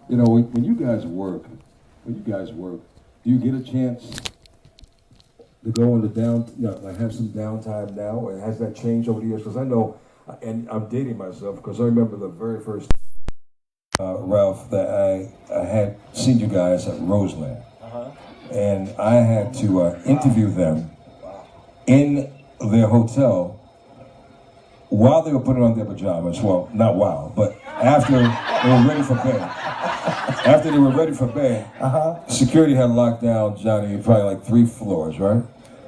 You know, when you guys work, do you get a chance to go into like have some downtime now, or has that changed over the years? Because I know, and I'm dating myself, because I remember the very first Ralph that I had seen you guys at Roseland, and I had to interview them in their hotel while they were putting on their pajamas. Well, not while, but after they were ready for bed. After they were ready for bed, security had locked down Johnny probably like 3 floors, right?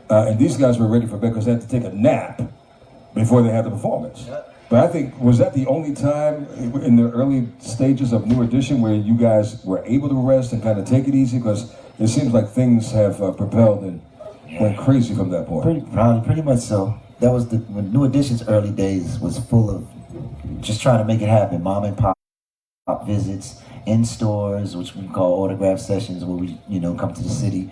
And these guys were ready for bed because they had to take a nap before they had the performance. But I think, was that the only time in the early stages of New Edition where you guys were able to rest and kind of take it easy? Because it seems like things have propelled and went crazy from that point. Pretty much so. That was when New Edition's early days was full of just trying to make it happen. Mom and pop visits in stores, which we call autograph sessions, where we, come to the city.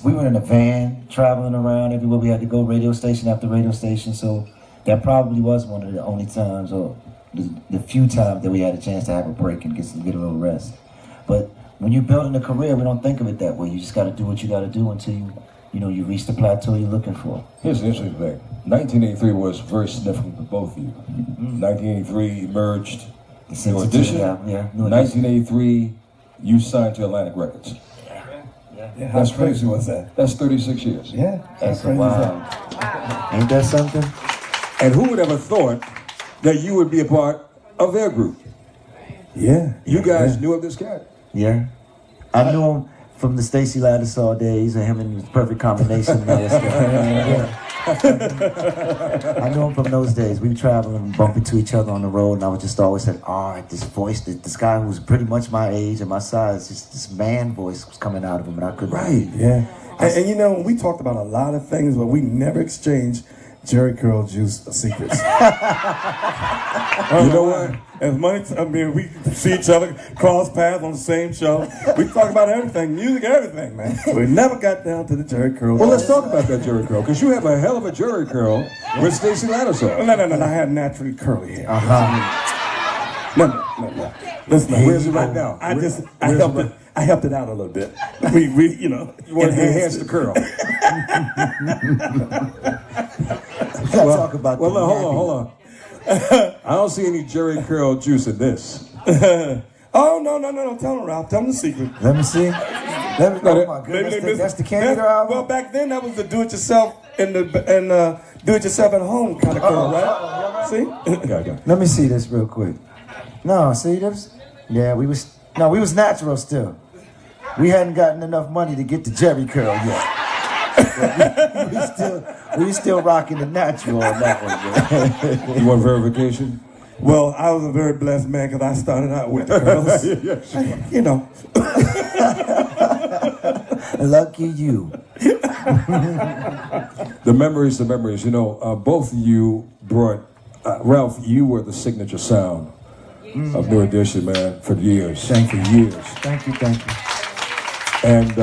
We were in a van traveling around everywhere we had to go, radio station after radio station. So that probably was one of the only times, or the few times that we had a chance to have a break and get a little rest. But when you're building a career, we don't think of it that way. You just got to do what you got to do until you reach the plateau you're looking for. Here's the interesting thing. 1983 was very significant for both of you. 1983 emerged New Edition. Yeah. 1983, you signed to Atlantic Records. Yeah, how crazy was that? That's 36 years. Yeah, That's crazy wild. Ain't that something? And who would ever thought that you would be a part of their group? Yeah. You guys knew of this cat? Yeah. I knew him from the Stacey Lattisaw days, and him and his perfect combination. I knew him from those days. We would travel and bump into each other on the road, and I would just always say, this voice, this guy who was pretty much my age and my size, just this man voice was coming out of him, and I couldn't. Right, yeah. And we talked about a lot of things, but we never exchanged Jerry Curl Juice secrets. You know what? As we see each other, cross paths on the same show. We talk about everything, music, everything, man. We never got down to the Jerry Curl. Well, let's talk about that Jerry Curl, because you have a hell of a Jerry Curl with Stacey Lattisaw. No. I had naturally curly hair. No. Listen, where's it right now? I helped it out a little bit. We You want to enhance the curl. Talk about hold on. I don't see any Jerry Curl juice in this. Oh, no. Tell him, Ralph. Tell him the secret. Let me see. Oh my goodness, that's the Candy Girl album? Well, back then, that was the do-it-yourself and do-it-yourself at home kind of curl, right? See? Okay. Let me see this real quick. No, see this? Yeah, we was natural still. We hadn't gotten enough money to get the Jerry Curl yet. we still rocking the natural on that one, man. You want verification? Well, I was a very blessed man because I started out with the curls. Lucky you. The memories. Both of you brought, Ralph, you were the signature sound of New Edition, man, for years. Thank you. Thank you. And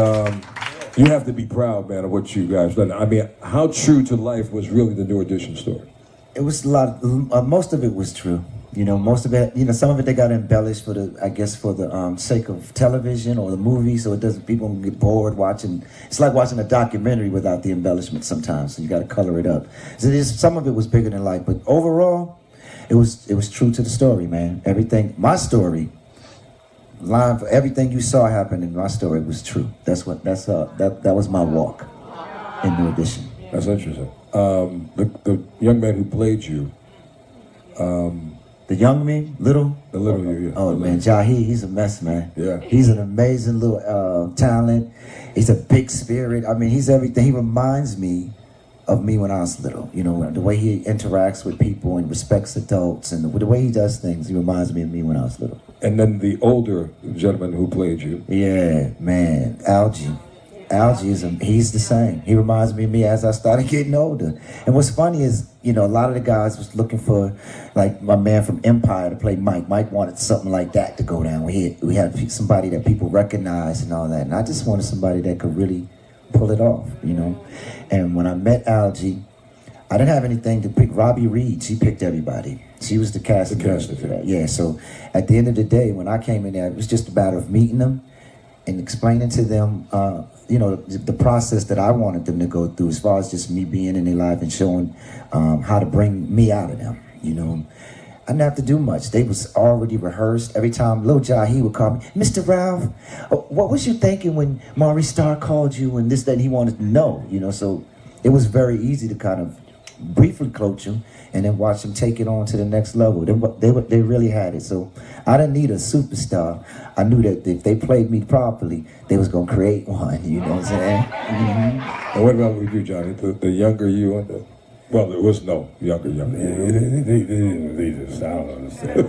you have to be proud, man, of what you guys done. I mean, how true to life was really the New Edition story? It was a lot. Most of it was true. Most of it. Some of it they got embellished for the sake of television or the movie, so it doesn't. People don't get bored watching. It's like watching a documentary without the embellishment sometimes. So you got to color it up. So some of it was bigger than life, but overall, it was true to the story, man. Everything, my story. Line for everything you saw happen in my story was true. That was my walk in New Edition. That's interesting. The young man who played you. The young me, little. The little you, yeah. Oh man, Jahi, he's a mess, man. Yeah. He's an amazing little talent. He's a big spirit. I mean, he's everything. He reminds me of me when I was little. The way he interacts with people and respects adults, and the way he does things. He reminds me of me when I was little. And then the older gentleman who played you. Yeah, man, Algie. He's the same. He reminds me of me as I started getting older. And what's funny is, a lot of the guys was looking for, like my man from Empire to play Mike. Mike wanted something like that to go down. We had somebody that people recognize and all that. And I just wanted somebody that could really pull it off, And when I met Algie, I didn't have anything to pick. Robbie Reed, she picked everybody. She was the casting casting, director for that. Yeah, so at the end of the day, when I came in there, it was just a matter of meeting them and explaining to them, the process that I wanted them to go through as far as just me being in their life and showing how to bring me out of them, I didn't have to do much. They was already rehearsed. Every time Lil Jahi would call me, Mr. Ralph, what was you thinking when Maurice Starr called you and this, that, and he wanted to know, so it was very easy to kind of briefly coach them and then watch them take it on to the next level. They really had it. So I didn't need a superstar. I knew that if they played me properly, they was going to create one, you know what I'm saying? Mm-hmm. And what about with you, Johnny? The younger you and the... Well, there was no younger. They didn't lead us. I don't understand.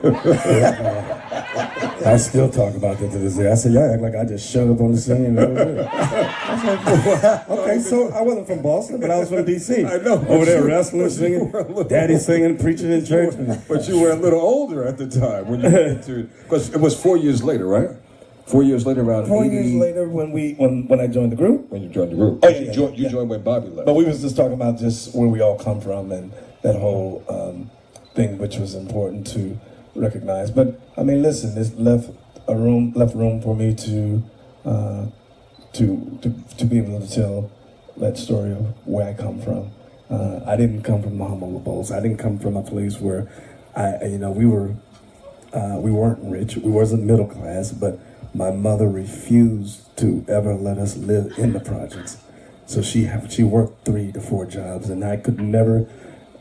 I still talk about that to this day. I said, y'all act like I just showed up on the scene. And I was like, okay, so I wasn't from Boston, but I was from D.C. I know. Over there wrestling, singing, daddy singing, preaching in church. But you were a little older at the time when you went to... Because it was 4 years later, right? 4 years later, around 4 80, years later, when I joined the group. when you joined the group. Oh, yeah, You joined when Bobby left. But we was just talking about just where we all come from and that whole thing, which was important to recognize. But I mean, listen, this left room for me to be able to tell that story of where I come from. I didn't come from the humble abodes. I didn't come from a place where we weren't rich. We wasn't middle class, but my mother refused to ever let us live in the projects. So she worked 3 to 4 jobs, and I could never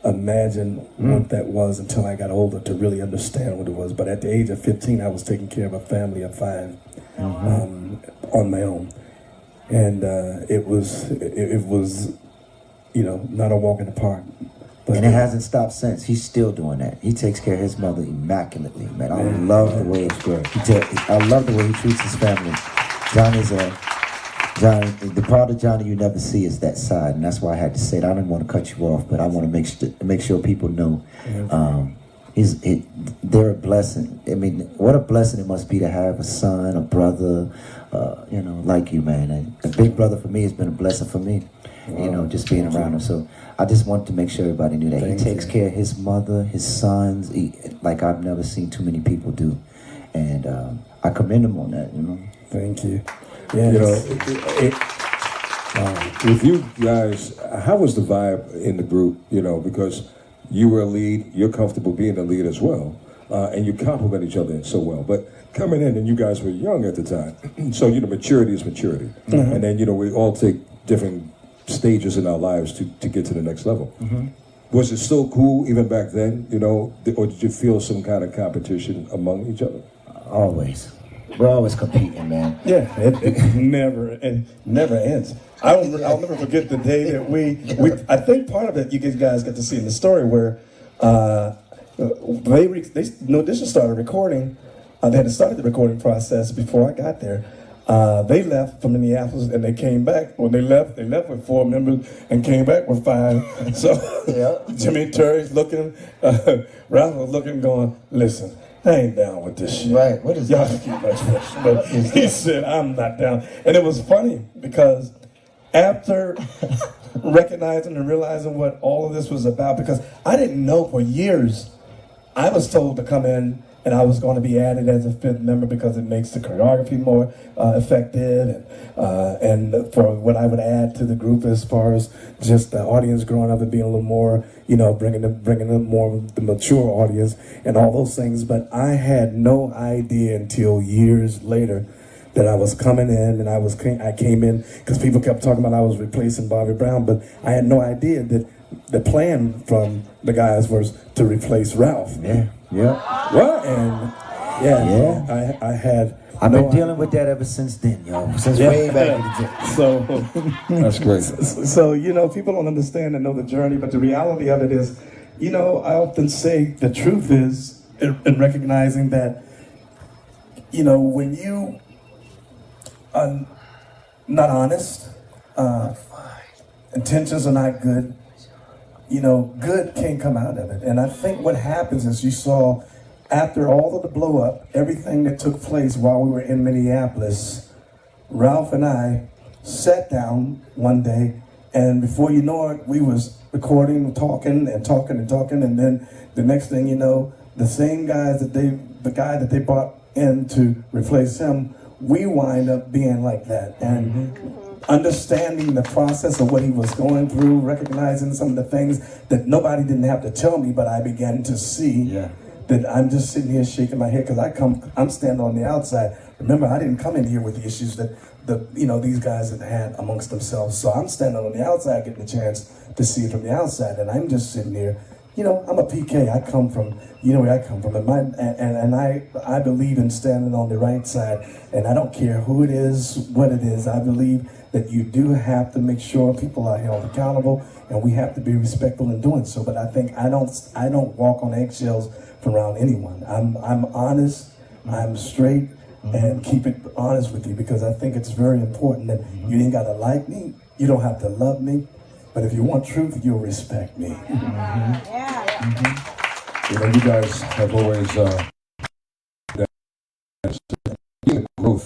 imagine what that was until I got older to really understand what it was. But at the age of 15, I was taking care of a family of 5 on my own, and it was not a walk in the park. But And it hasn't stopped since. He's still doing that. He takes care of his mother immaculately, man. I love the way I love the way he treats his family. Johnny, the part of Johnny you never see is that side, and that's why I had to say it. I didn't want to cut you off, but I want to make sure people know they're a blessing. I mean, what a blessing it must be to have a son, a brother, like you, man. And a big brother for me has been a blessing for me. Just being around him. So I just wanted to make sure everybody knew that he takes care of his mother, his sons, like I've never seen too many people do. And I commend him on that, Thank you. Yes. With you guys, how was the vibe in the group? Because you were a lead, you're comfortable being a lead as well, and you complement each other so well. But coming in, and you guys were young at the time, so maturity is maturity, and then we all take different stages in our lives to get to the next level. Was it still cool even back then, or did you feel some kind of competition among each other? Always. We're always competing, man. Yeah, it never ends. I'll never forget the day that we I think part of it you guys get to see in the story where they No Audition started recording. They had started the recording process before I got there. They left from Minneapolis and they came back. When they left with 4 members and came back with 5. So Jimmy Terry's looking, Ralph was looking, going, listen, I ain't down with this shit. Right, what is y'all that? can keep my trash. But he said, I'm not down. And it was funny because after recognizing and realizing what all of this was about, because I didn't know for years, I was told to come in and I was going to be added as a 5th member because it makes the choreography more effective, and for what I would add to the group as far as just the audience growing up and being a little more, bringing them more of the mature audience and all those things. But I had no idea until years later that I was coming in, and I came in because people kept talking about I was replacing Bobby Brown, but I had no idea that the plan from the guys was to replace Ralph. Yeah. What? And I had. I've been dealing with that ever since then, yo. Since way back in the day. So That's great. So people don't understand and know the journey, but the reality of it is, I often say the truth is in recognizing that, when you are not honest, intentions are not good. Good can't come out of it. And I think what happens is you saw after all of the blow up, everything that took place while we were in Minneapolis, Ralph and I sat down one day And before you know it, we was recording, talking, and then the next thing you know, the same guys the guy that they brought in to replace him, we wind up being like that. And understanding the process of what he was going through, recognizing some of the things that nobody didn't have to tell me, but I began to see. Yeah. That I'm just sitting here shaking my head because I'm standing on the outside. Remember, I didn't come in here with the issues that these guys have had amongst themselves. So I'm standing on the outside, getting a chance to see it from the outside, and I'm just sitting here. I'm a PK. I come from, where I come from, and I believe in standing on the right side, and I don't care who it is, what it is. I believe that you do have to make sure people are held accountable, and we have to be respectful in doing so. But I think I don't walk on eggshells around anyone. I'm honest, I'm straight, and keep it honest with you, because I think it's very important that you ain't gotta like me, you don't have to love me, but if you want truth, you'll respect me. You guys have always growth.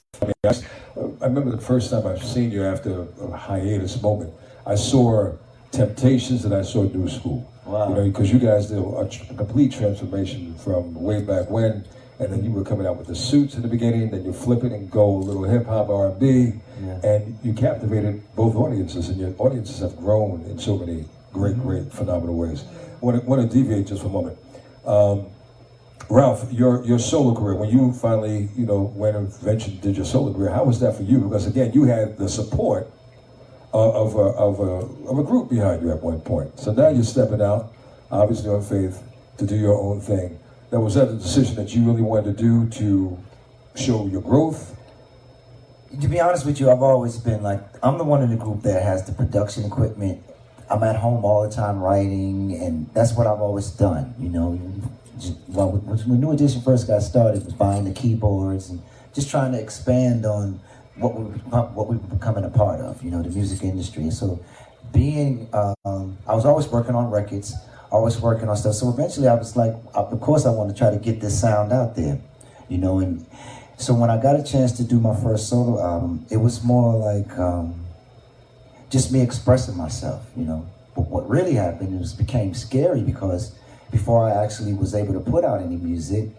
I remember the first time I've seen you after a hiatus moment. I saw Temptations and I saw New School. Wow. Because you guys did a complete transformation from way back when, and then you were coming out with the suits in the beginning, then you flip it and go a little hip hop R&B, and you captivated both audiences, and your audiences have grown in so many great, phenomenal ways. I want to deviate just for a moment. Ralph, your solo career, when you finally, went and ventured did your solo career, how was that for you? Because again, you had the support of a group behind you at one point. So now you're stepping out, obviously on faith, to do your own thing. Was that a decision that you really wanted to do to show your growth? To be honest with you, I've always been like, I'm the one in the group that has the production equipment. I'm at home all the time writing, and that's what I've always done, When New Edition first got started, it was buying the keyboards and just trying to expand on what we were becoming a part of, the music industry. And so I was always working on records, always working on stuff. So eventually I was like, of course I want to try to get this sound out there, and so when I got a chance to do my first solo album, it was more like just me expressing myself, But what really happened was became scary, because before I actually was able to put out any music,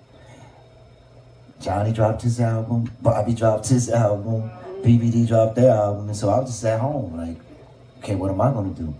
Johnny dropped his album, Bobby dropped his album, BBD dropped their album, and so I was just at home like, okay, what am I going to do?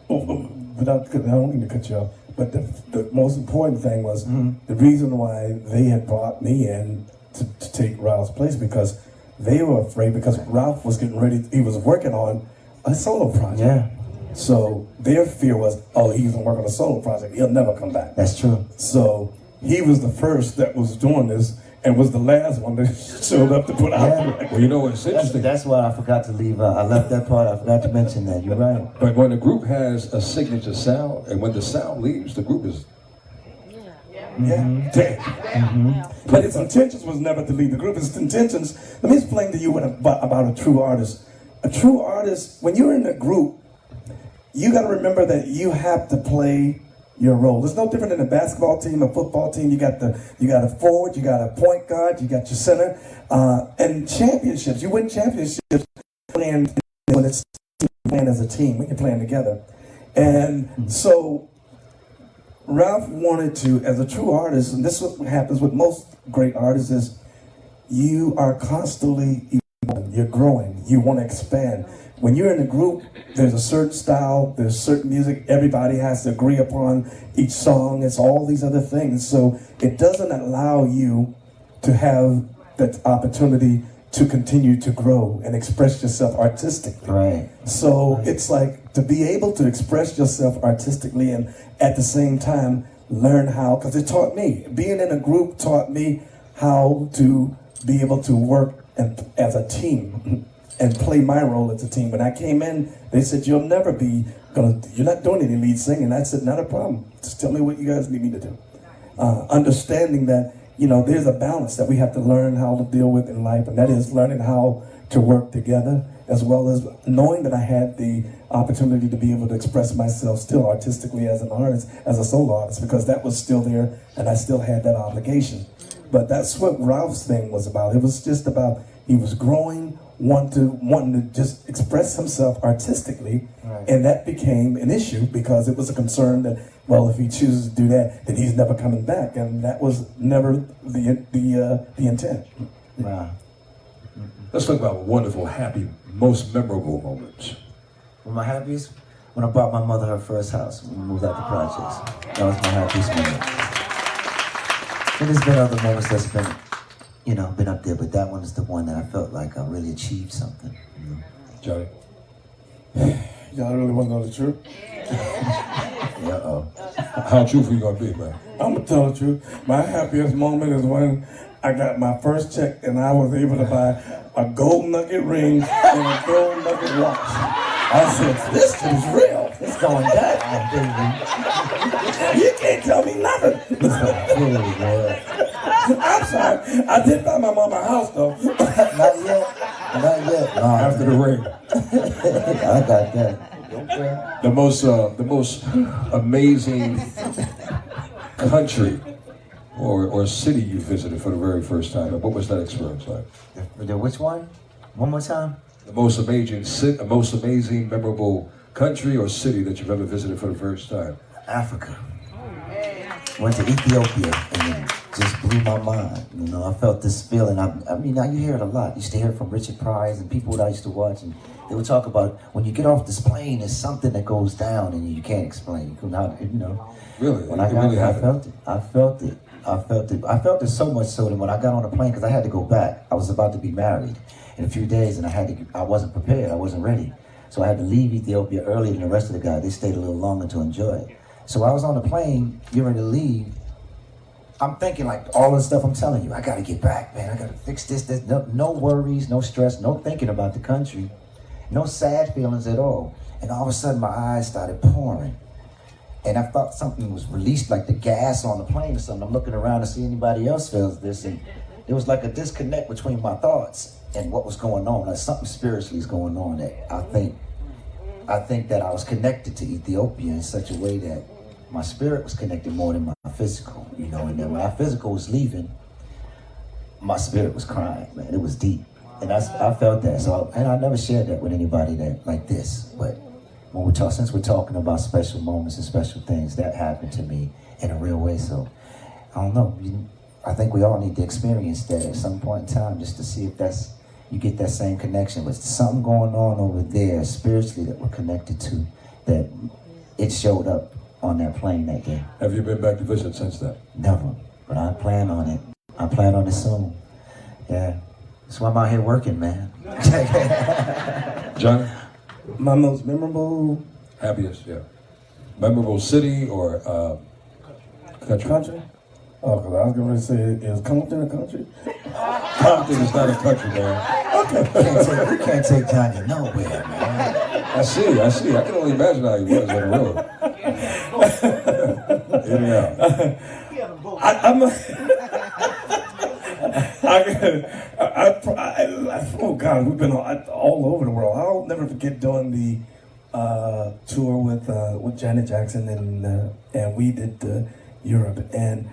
I don't mean to cut you off, but the most important thing was the reason why they had brought me in to take Ralph's place, because they were afraid, because Ralph was getting ready, he was working on a solo project. Yeah. So their fear was, he's gonna work on a solo project, he'll never come back. That's true. So he was the first that was doing this, and was the last one that showed up to put out. Yeah. Well, it's interesting. That's why I forgot to leave out. I left that part. I forgot to mention that. You're right. But when a group has a signature sound, and when the sound leaves, the group is dead. But its intentions was never to leave the group. Its intentions. Let me explain to you about a true artist. A true artist, when you're in a group, you got to remember that you have to play your role. It's no different than a basketball team, a football team. You got a forward, you got a point guard, you got your center, and championships. You win championships when it's playing as a team, when you're playing together. And so Ralph wanted to, as a true artist, and this is what happens with most great artists, is you are constantly evolving, you're growing, you want to expand. When you're in a group, there's a certain style, there's certain music, everybody has to agree upon each song, it's all these other things. So it doesn't allow you to have that opportunity to continue to grow and express yourself artistically. Right. So it's like to be able to express yourself artistically and at the same time learn how, because it taught me, being in a group taught me how to be able to work as a team and play my role as a team. When I came in, they said, you're not doing any lead singing. I said, not a problem. Just tell me what you guys need me to do. Understanding that, there's a balance that we have to learn how to deal with in life, and that is learning how to work together, as well as knowing that I had the opportunity to be able to express myself still artistically as an artist, as a solo artist, because that was still there, and I still had that obligation. But that's what Ralph's thing was about. It was just about, he was growing, wanting to just express himself artistically, Right. and that became an issue because it was a concern that, well, if he chooses to do that, then he's never coming back, and that was never the intent. Wow. Let's talk about wonderful, happy, most memorable moments. Well, my happiest, when I bought my mother her first house, when we moved out the projects. That was my happiest moment. And there's been other moments that's been, been up there, but that one is the one that I felt like I really achieved something. Johnny? Y'all really want to know the truth? Yeah, uh-oh. How truthful you gonna be, man? I'm gonna tell the truth. My happiest moment is when I got my first check and I was able to buy a gold nugget ring and a gold nugget watch. I said, this is real. It's going down, baby. You can't tell me nothing. Really, man. I'm sorry. I did buy my mama a house though. Not yet. Not yet. No, After the ring. I got that. Okay. The most amazing country or city you visited for the very first time. What was that experience like? Which one? One more time? The most amazing, memorable country or city that you've ever visited for the first time? Africa. Went to Ethiopia and it just blew my mind. I felt this feeling. I mean, now you hear it a lot. You used to hear it from Richard Pryor and people that I used to watch, and they would talk about when you get off this plane, there's something that goes down and you can't explain. Really? When I got there, I felt it. I felt it so much so that when I got on the plane, because I had to go back, I was about to be married in a few days, and I wasn't prepared. I wasn't ready. So I had to leave Ethiopia earlier than the rest of the guys. They stayed a little longer to enjoy it. So I was on the plane, getting ready to leave. I'm thinking like all the stuff I'm telling you. I got to get back, man. I got to fix this. No worries, no stress, no thinking about the country, no sad feelings at all. And all of a sudden, my eyes started pouring. And I thought something was released, like the gas on the plane or something. I'm looking around to see anybody else feels this. And there was like a disconnect between my thoughts and what was going on. Like something spiritually is going on that I think that I was connected to Ethiopia in such a way that my spirit was connected more than my physical, and then when my physical was leaving, my spirit was crying, man. It was deep. And I felt that. And I never shared that with anybody that like this. But since we're talking about special moments and special things, that happened to me in a real way. So I don't know. I think we all need to experience that at some point in time just to see if you get that same connection. But something going on over there spiritually that we're connected to, that it showed up on that plane that day. Have you been back to visit since then? Never. But I plan on it. I plan on it soon. Yeah. That's why I'm out here working, man. Johnny? My most memorable Happiest, yeah. Memorable city or country? country? Oh, because I was going to say, is Compton a country? Compton is not a country, man. You can't take Johnny nowhere, man. I see. I can only imagine how he was on the road. Anyhow. Oh God, we've been all over the world. I'll never forget doing the tour with Janet Jackson and we did Europe, and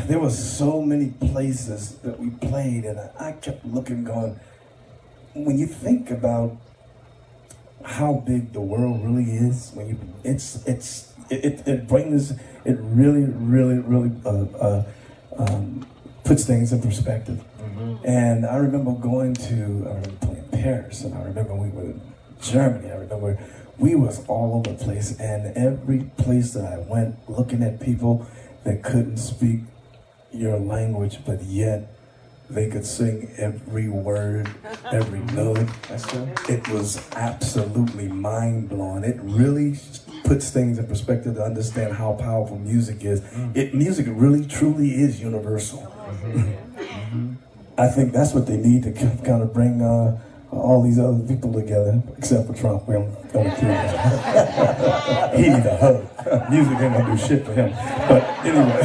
there was so many places that we played, and I kept looking, going, when you think about how big the world really is, it really puts things in perspective. Mm-hmm. And I remember playing Paris, and I remember we were in Germany. I remember we was all over the place, and every place that I went, looking at people that couldn't speak your language, but yet they could sing every word, every note. That's true. It was absolutely mind-blowing. It really puts things in perspective to understand how powerful music is. Music really, truly is universal. Mm-hmm. I think that's what they need to kind of bring all these other people together, except for Trump. We don't kill him. He needs a hug. Music ain't gonna do shit for him. But anyway.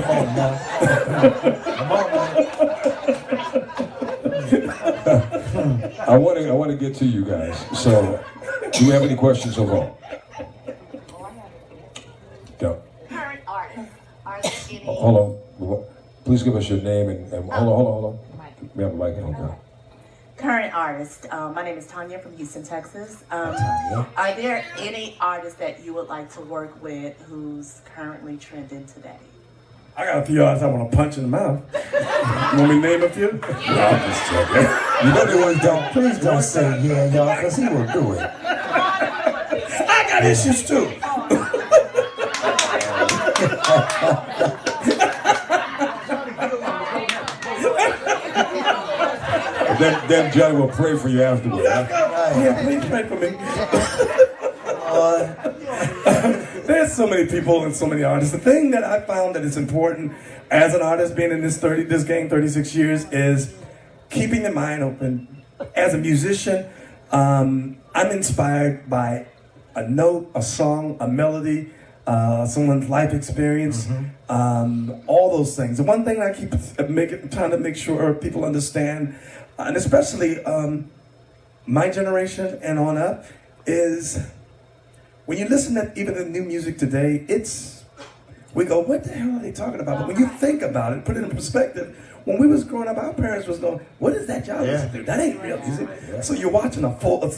I want to get to you guys. So, do you have any questions overall? Go. Current artists. Are there any? Hold on. Please give us your name and hold on. We have a mic. Okay. Current artist. My name is Tanya from Houston, Texas. Tanya. Are there any artists that you would like to work with who's currently trending today? I got a few artists I want to punch in the mouth. You want me to name a few? No, I'm just joking. You know the ones don't. Please don't say yeah, y'all, because he will do it. I got issues too. Then Johnny will pray for you afterwards. Yeah, please pray for me. There's so many people and so many artists. The thing that I found that is important as an artist, being in this game 36 years, is keeping the mind open. As a musician, I'm inspired by a note, a song, a melody, someone's life experience, all those things. The one thing I keep trying to make sure people understand, and especially my generation and on up, is when you listen to even the new music today, we go, what the hell are they talking about? But when you think about it, put it in perspective, when we was growing up, our parents was going, what is that y'all listen to? That ain't real music. So you're watching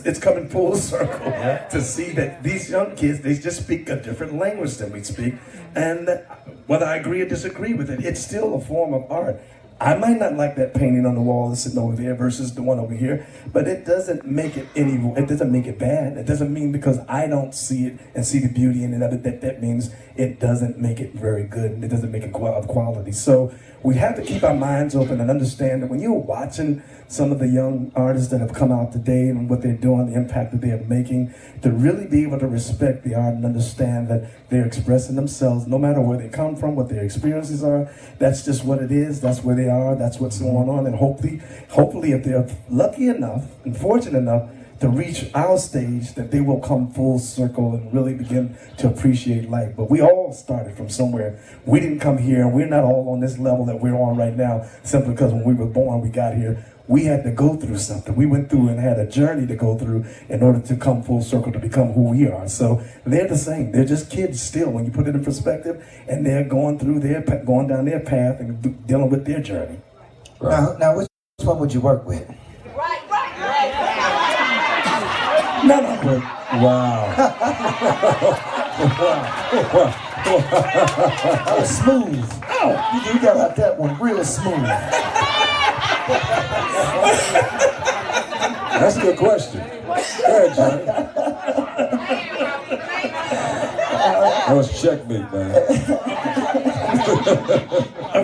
it's coming full circle to see that these young kids, they just speak a different language than we speak. And whether I agree or disagree with it, it's still a form of art. I might not like that painting on the wall that's sitting over there versus the one over here, but it doesn't make it it doesn't make it bad. It doesn't mean because I don't see it and see the beauty in it that means it doesn't make it very good and it doesn't make it of quality. So we have to keep our minds open and understand that when you're watching some of the young artists that have come out today and what they're doing, the impact that they're making, to really be able to respect the art and understand that they're expressing themselves no matter where they come from, what their experiences are. That's just what it is. That's where they are. That's what's going on. And hopefully if they're lucky enough and fortunate enough to reach our stage, that they will come full circle and really begin to appreciate life. But we all started from somewhere. We didn't come here, and we're not all on this level that we're on right now simply because when we were born, we got here. We had to go through something. We went through and had a journey to go through in order to come full circle to become who we are. So they're the same. They're just kids still when you put it in perspective, and they're going down their path and dealing with their journey. Now, which one would you work with? None of them. Wow. That was smooth. Oh, you got out that one real smooth. That's a good question. Go ahead, Johnny. That was checkmate, man.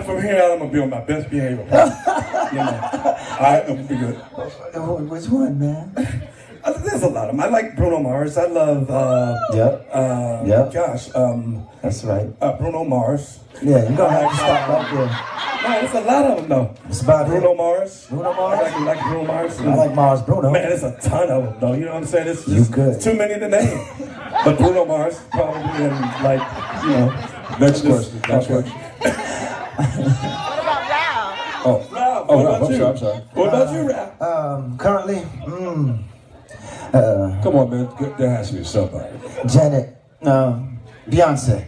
From here out, I'm gonna be on my best behavior. You know, I'm gonna be good. Which one, man? There's a lot of them. I like Bruno Mars. I love. Gosh. That's right. Bruno Mars. Yeah, you're gonna have to stop right there. No, there's a lot of them though. It's about Bruno Mars. Bruno Mars. I like Bruno Mars. I like Mars Bruno. Man, there's a ton of them though. You know what I'm saying? It's You just good. too many to name. But Bruno Mars probably, and like, you know. Next question. Next question. What about Ralph? Oh, Ralph, oh, what Ralph, about you? I'm sorry. What about you, Ralph? Currently, Come on, man. There has to be somebody. Janet, Beyonce.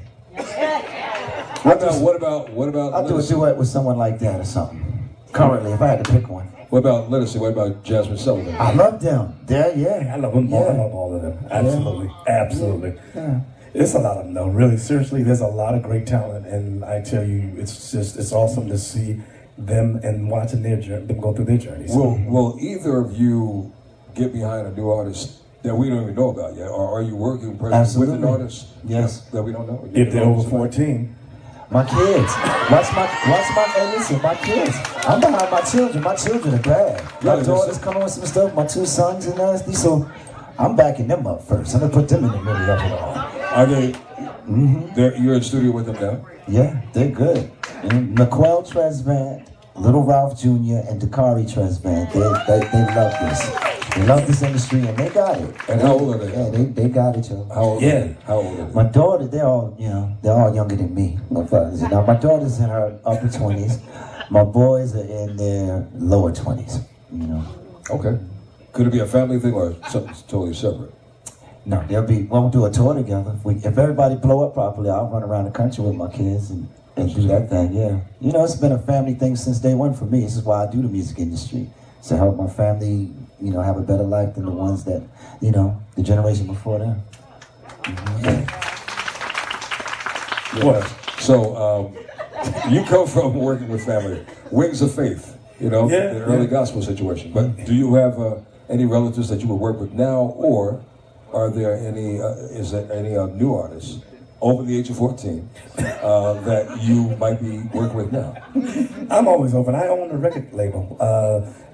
What about? I'll do a duet with someone like that or something. Currently, if I had to pick one. What about? Let us see. What about Jasmine Sullivan? I love them. Yeah. I love them all. Yeah. I love all of them. Absolutely. Absolutely. Yeah. It's a lot of them though. Really, seriously, there's a lot of great talent, and I tell you, it's awesome to see them and watching them go through their journeys. Will either of you get behind a new artist that we don't even know about yet, or are you working presently with an artist? Yes. That we don't know? If they're over 14. My kids. Hey, listen, my kids. I'm behind my children. My children are bad. Yeah, My daughter's coming with some stuff, my two sons and nasty, so I'm backing them up first. I'm gonna put them in the middle of it all. Are they? You're in studio with them now? Yeah, they're good. And McQuell Tresvant, Little Ralph Jr., and Dakari Tresvant, they love this. They love this industry and they got it. And how old are they? Yeah, they got it, yo. How old? Yeah. Are they? How old are they? My daughter, they're all younger than me. My father's. Now my daughter's in her upper 20s. My boys are in their lower 20s. You know. Okay. Could it be a family thing or something totally separate? No, we'll do a tour together. If everybody blow up properly, I'll run around the country with my kids and And do that thing, yeah. You know, it's been a family thing since day one for me. This is why I do the music industry. To help my family, you know, have a better life than the ones that, you know, the generation before them. Yeah. So, you come from working with family, Wings of Faith, you know, the early gospel situation. But do you have any relatives that you would work with now, or are there any, is there any new artists over the age of 14 that you might be working with now? I'm always open. I own a record label.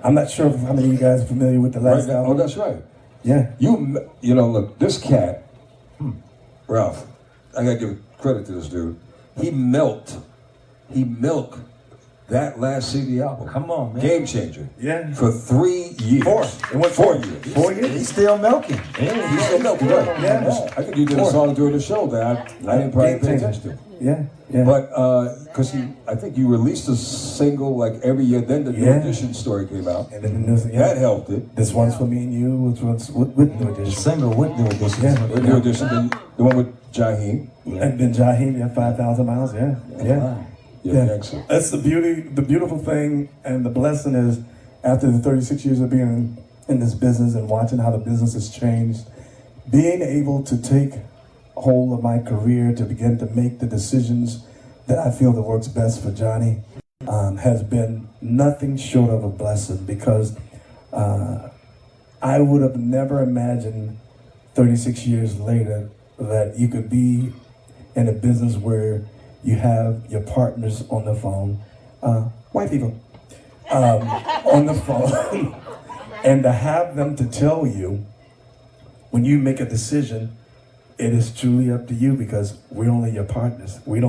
I'm not sure how many of you guys are familiar with the last album. Oh, that's right. Yeah. You know, look, this cat, Ralph, I gotta give credit to this dude. He milked that last CD album. Come on, man. Game Changer. Yeah. For 3 years. It went 4 years. 4 years? He's still milking. Yeah, he's still milking, right? Yeah. I think you did a song during the show that I didn't probably pay attention to. Yeah. Yeah. But, because I think you released a single like every year, then the New Edition story came out. And then the music, That helped it. This one's for me and you, which one's with New The Edition. single with New Edition. Yeah. The New Edition, the one with Jaheim. And then Jaheim, yeah, 5,000 miles, yeah. Yeah, excellent. That's the beautiful thing, and the blessing is, after the 36 years of being in this business and watching how the business has changed, being able to take hold of my career to begin to make the decisions that I feel that works best for Johnny has been nothing short of a blessing, because I would have never imagined 36 years later that you could be in a business where you have your partners on the phone, white people, on the phone, and to have them to tell you when you make a decision, it is truly up to you, because we're only your partners. You're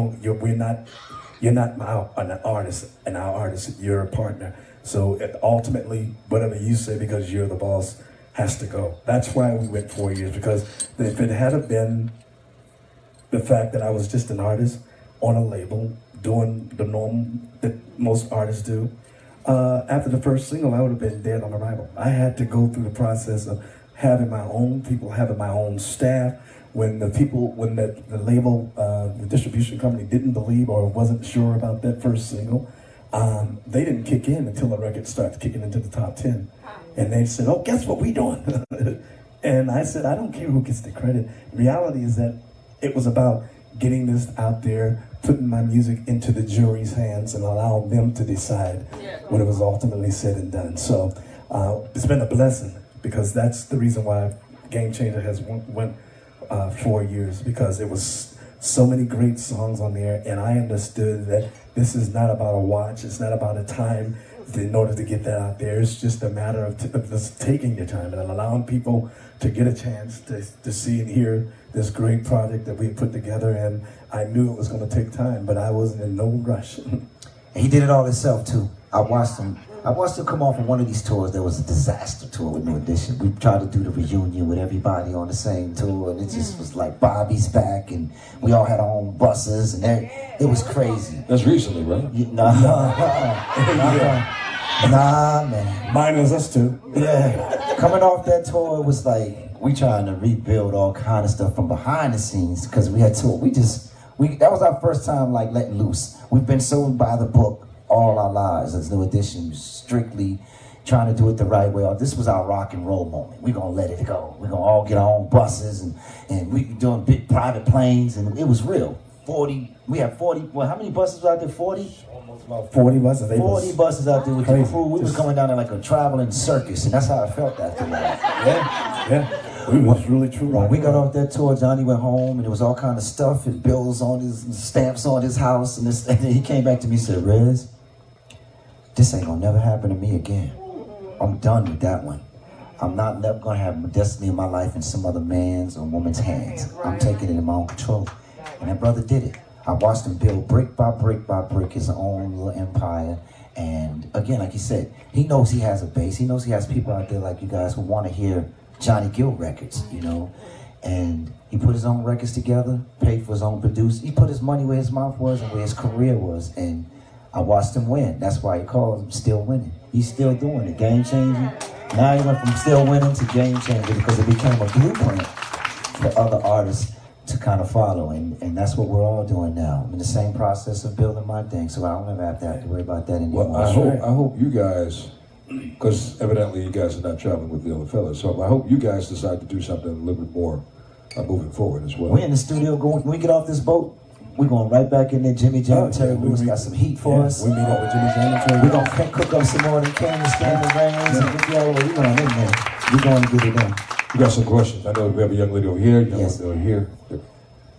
not an artist, and our artist, you're a partner. So ultimately, whatever you say, because you're the boss, has to go. That's why we went 4 years, because if it had been the fact that I was just an artist on a label, doing the norm that most artists do, after the first single, I would have been dead on arrival. I had to go through the process of having my own people, having my own staff. When the label, the distribution company didn't believe or wasn't sure about that first single, they didn't kick in until the record starts kicking into the top 10. And they said, oh, guess what we doing? And I said, I don't care who gets the credit. Reality is that it was about getting this out there, putting my music into the jury's hands and allowing them to decide when it was ultimately said and done. So it's been a blessing, because that's the reason why Game Changer has went 4 years, because it was so many great songs on there, and I understood that this is not about a watch, it's not about a time in order to get that out there. It's just a matter of just taking your time and allowing people to get a chance to see and hear this great project that we put together. And I knew it was going to take time, but I wasn't in no rush. And he did it all himself too. I watched him come off of one of these tours. There was a disaster tour with New Edition. We tried to do the reunion with everybody on the same tour, and it just was like Bobby's back, and we all had our own buses, and it was crazy. That's recently, right? Nah, man. Mine is us too. Yeah. Coming off that tour, it was like we trying to rebuild all kind of stuff from behind the scenes, because we had tour. That was our first time like letting loose. We've been so by the book all our lives as New Edition, strictly trying to do it the right way. This was our rock and roll moment. We're gonna let it go. We're gonna all get our own buses, and we doing big private planes, and it was real. We had 40, well, how many buses out there? 40? Almost about 40 buses. 40 buses out there with crazy. the crew. We was coming down there like a traveling circus, and that's how I felt after that. Yeah. We was really true. When we got off that tour, Johnny went home, and it was all kind of stuff, and bills on his, stamps on his house, and then he came back to me and said, Rez, this ain't gonna never happen to me again. I'm done with that one. I'm not never gonna have my destiny of my life in some other man's or woman's hands. I'm taking it in my own control. And that brother did it. I watched him build brick by brick by brick his own little empire. And again, like he said, he knows he has a base. He knows he has people out there like you guys who want to hear Johnny Gill records, you know. And he put his own records together, paid for his own producer. He put his money where his mouth was and where his career was. And I watched him win. That's why he calls him Still Winning. He's still doing it. Game changing. Now he went from Still Winning to Game Changer, because it became a blueprint for other artists to kind of follow, and that's what we're all doing now. I'm in the same process of building my thing, so I don't ever have to worry about that anymore. Well, I hope you guys, because evidently you guys are not traveling with the other fellas, so I hope you guys decide to do something a little bit more moving forward as well. We're in the studio going. When we get off this boat, we're going right back in there. Jimmy Jam and Terry Lewis got some heat for us. We meet up with Jimmy Jam and Terry. We're gonna cook up some more than Candy Standing Rains. We're going in there. We're going to get it done. You got some questions? I know we have a young lady over here, young Yes. lady over here.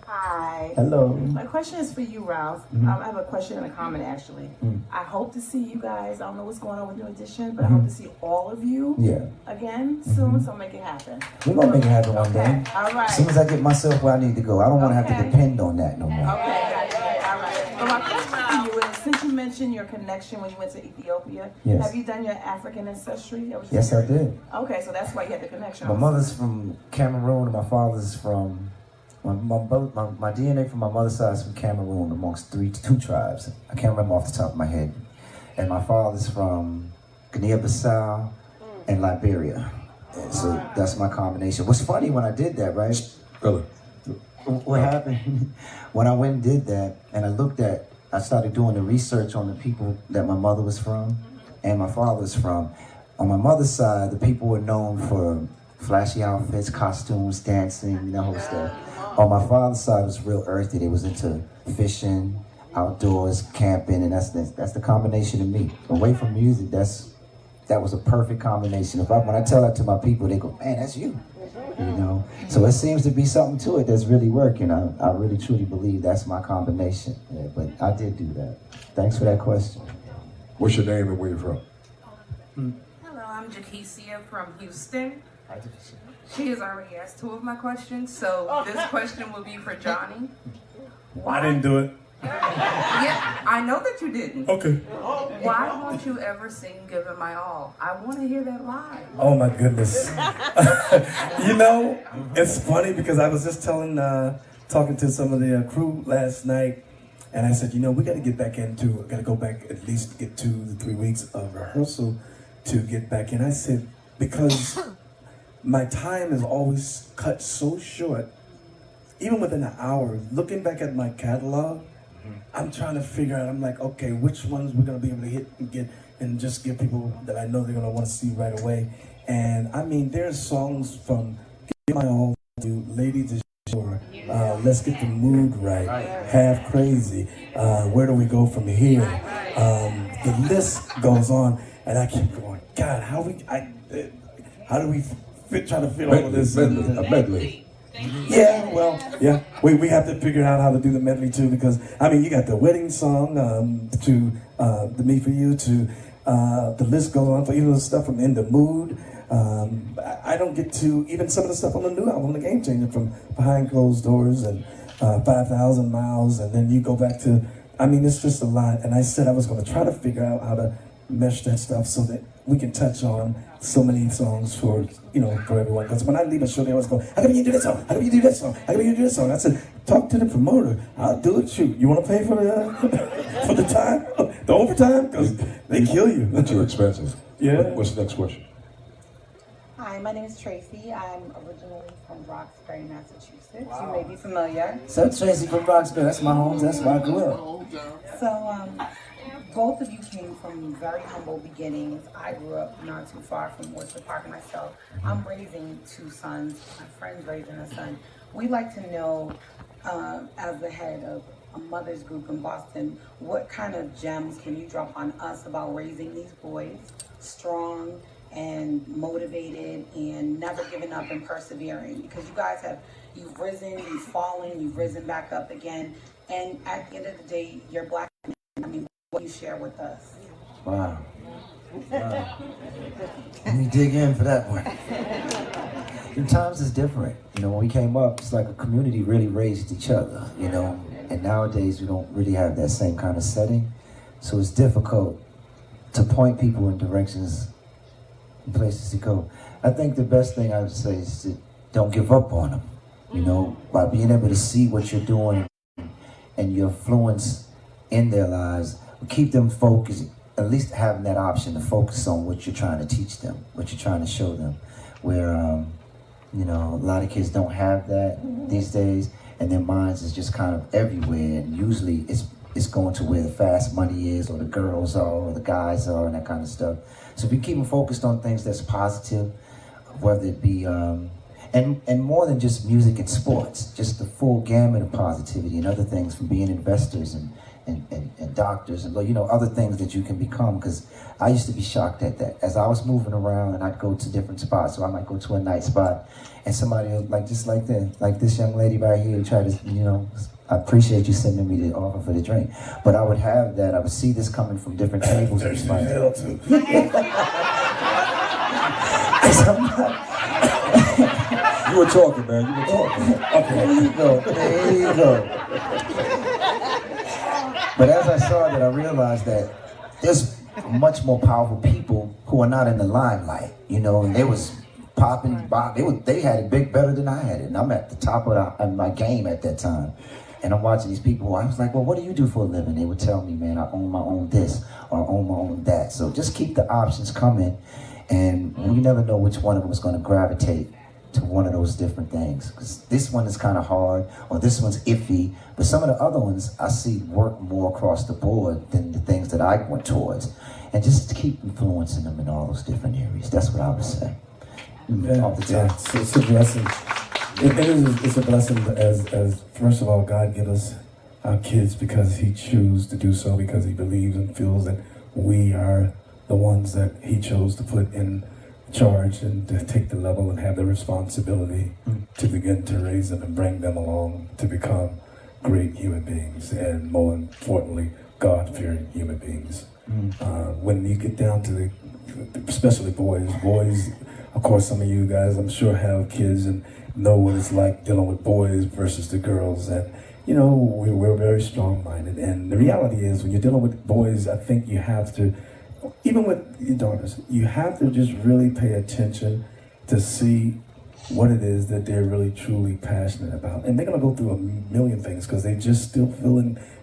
Hi. Hello. My question is for you, Ralph. I have a question and a comment, actually. I hope to see you guys. I don't know what's going on with New Edition, but I hope to see all of you Yeah. again soon, so make it happen. We're gonna make it happen one day. Okay, all right. As soon as I get myself where I need to go, I don't want to have to Okay. depend on that no more. Okay, gotcha. All right. Well, my question for you is, since you mentioned your connection when you went to Ethiopia, Yes. have you done your African ancestry? I was just Yes, I curious. did. Okay, so that's why you had the connection. My mother's from Cameroon, and my father's from. My DNA from my mother's side is from Cameroon, amongst two tribes. I can't remember off the top of my head. And my father's from Guinea-Bissau and Liberia. And so that's my combination. What's funny when I did that, right? Brother, What happened when I went and did that, and I started doing the research on the people that my mother was from and my father's from. On my mother's side, the people were known for flashy outfits, costumes, dancing, that whole stuff. On my father's side, it was real earthy. They was into fishing, outdoors, camping, and that's the combination of me. Away from music, that was a perfect combination. When I tell that to my people, they go, "Man, that's you." So it seems to be something to it that's really working. I really truly believe that's my combination. Yeah, but I did do that. Thanks for that question. what's your name and where you from? Hello, I'm Jakesia from Houston. She has already asked 2 of my questions, so this question will be for Johnny. I didn't do it. Yeah, I know that you didn't. Okay. Why won't you ever sing Give It My All? I want to hear that live. Oh my goodness. It's funny because I was just talking to some of the crew last night, and I said, we got to go back at least get 2 to 3 weeks of rehearsal to get back in. I said, because my time is always cut so short, even within an hour, looking back at my catalog, I'm trying to figure out, I'm like, okay, which ones we're going to be able to hit and get and just give people that I know they're going to want to see right away. And I mean, there's songs from Give My All to Lady to Shore, Let's Get the Mood Right, Half Crazy, Where Do We Go From Here? The list goes on, and I keep going, God, how do we try to fit all of this? A medley. Yeah, we have to figure out how to do the medley too, because you got the wedding song to the Me For You to the list goes on for even the stuff from In the Mood. I don't get to even some of the stuff on the new album, The Game Changer, from Behind Closed Doors and 5,000 Miles, and then you go back to, it's just a lot. And I said I was going to try to figure out how to mesh that stuff so that we can touch on so many songs for everyone. Because when I leave a show, they always go, how come you do this song? How come you do that song? How come you do this song? I said, talk to the promoter. I'll do it. Shoot, you want to pay for the for the time, the overtime? Because they kill you. That's too expensive. Yeah. What's the next question? Hi, my name is Tracy. I'm originally from Roxbury, Massachusetts. You may be familiar. So Tracy from Roxbury, that's my home. That's where I grew up. So, both of you came from very humble beginnings. I grew up not too far from Worcester Park myself. I'm raising 2 sons. My friend's raising a son. We'd like to know, as the head of a mother's group in Boston, what kind of gems can you drop on us about raising these boys strong and motivated and never giving up and persevering? Because you guys you've risen, you've fallen, you've risen back up again. And at the end of the day, you're Black men. What you share with us. Wow. Let me dig in for that one. In times is different. When we came up, it's like a community really raised each other, and nowadays we don't really have that same kind of setting. So it's difficult to point people in directions and places to go. I think the best thing I would say is to don't give up on them, by being able to see what you're doing and your influence in their lives. Keep them focused, at least having that option to focus on what you're trying to teach them, what you're trying to show them. Where, a lot of kids don't have that these days. and their minds is just kind of everywhere. And usually it's going to where the fast money is, or the girls are, or the guys are, and that kind of stuff. So if we keep them focused on things that's positive, whether it be and more than just music and sports, just the full gamut of positivity and other things, from being investors and doctors and other things that you can become. Because I used to be shocked at that. As I was moving around and I'd go to different spots, so I might go to a night spot and somebody would, like this young lady right here, try to, I appreciate you sending me the offer for the drink. But I would have that, I would see this coming from different tables. And it's like, You were talking, man. You were talking. okay, there you go. There you go. But as I saw that, I realized that there's much more powerful people who are not in the limelight, and they was popping, they had it big better than I had it, and I'm at the top of my game at that time. And I'm watching these people, I was like, well, what do you do for a living? They would tell me, man, I own my own this, or I own my own that. So just keep the options coming, and we never know which one of them is going to gravitate to one of those different things. Because this one is kind of hard, or this one's iffy, but some of the other ones I see work more across the board than the things that I went towards. And just keep influencing them in all those different areas. That's what I would say. Off the top. It's a blessing. It's a blessing as first of all, God give us our kids because He chooses to do so, because He believes and feels that we are the ones that He chose to put in charge and to take the level and have the responsibility to begin to raise them and bring them along to become great human beings, and more importantly, God-fearing human beings. When you get down to especially boys, of course, some of you guys, I'm sure, have kids and know what it's like dealing with boys versus the girls. And, we're very strong-minded. And the reality is, when you're dealing with boys, I think you have to, even with your daughters, you have to just really pay attention to see what it is that they're really truly passionate about. And they're going to go through a million things because they're just still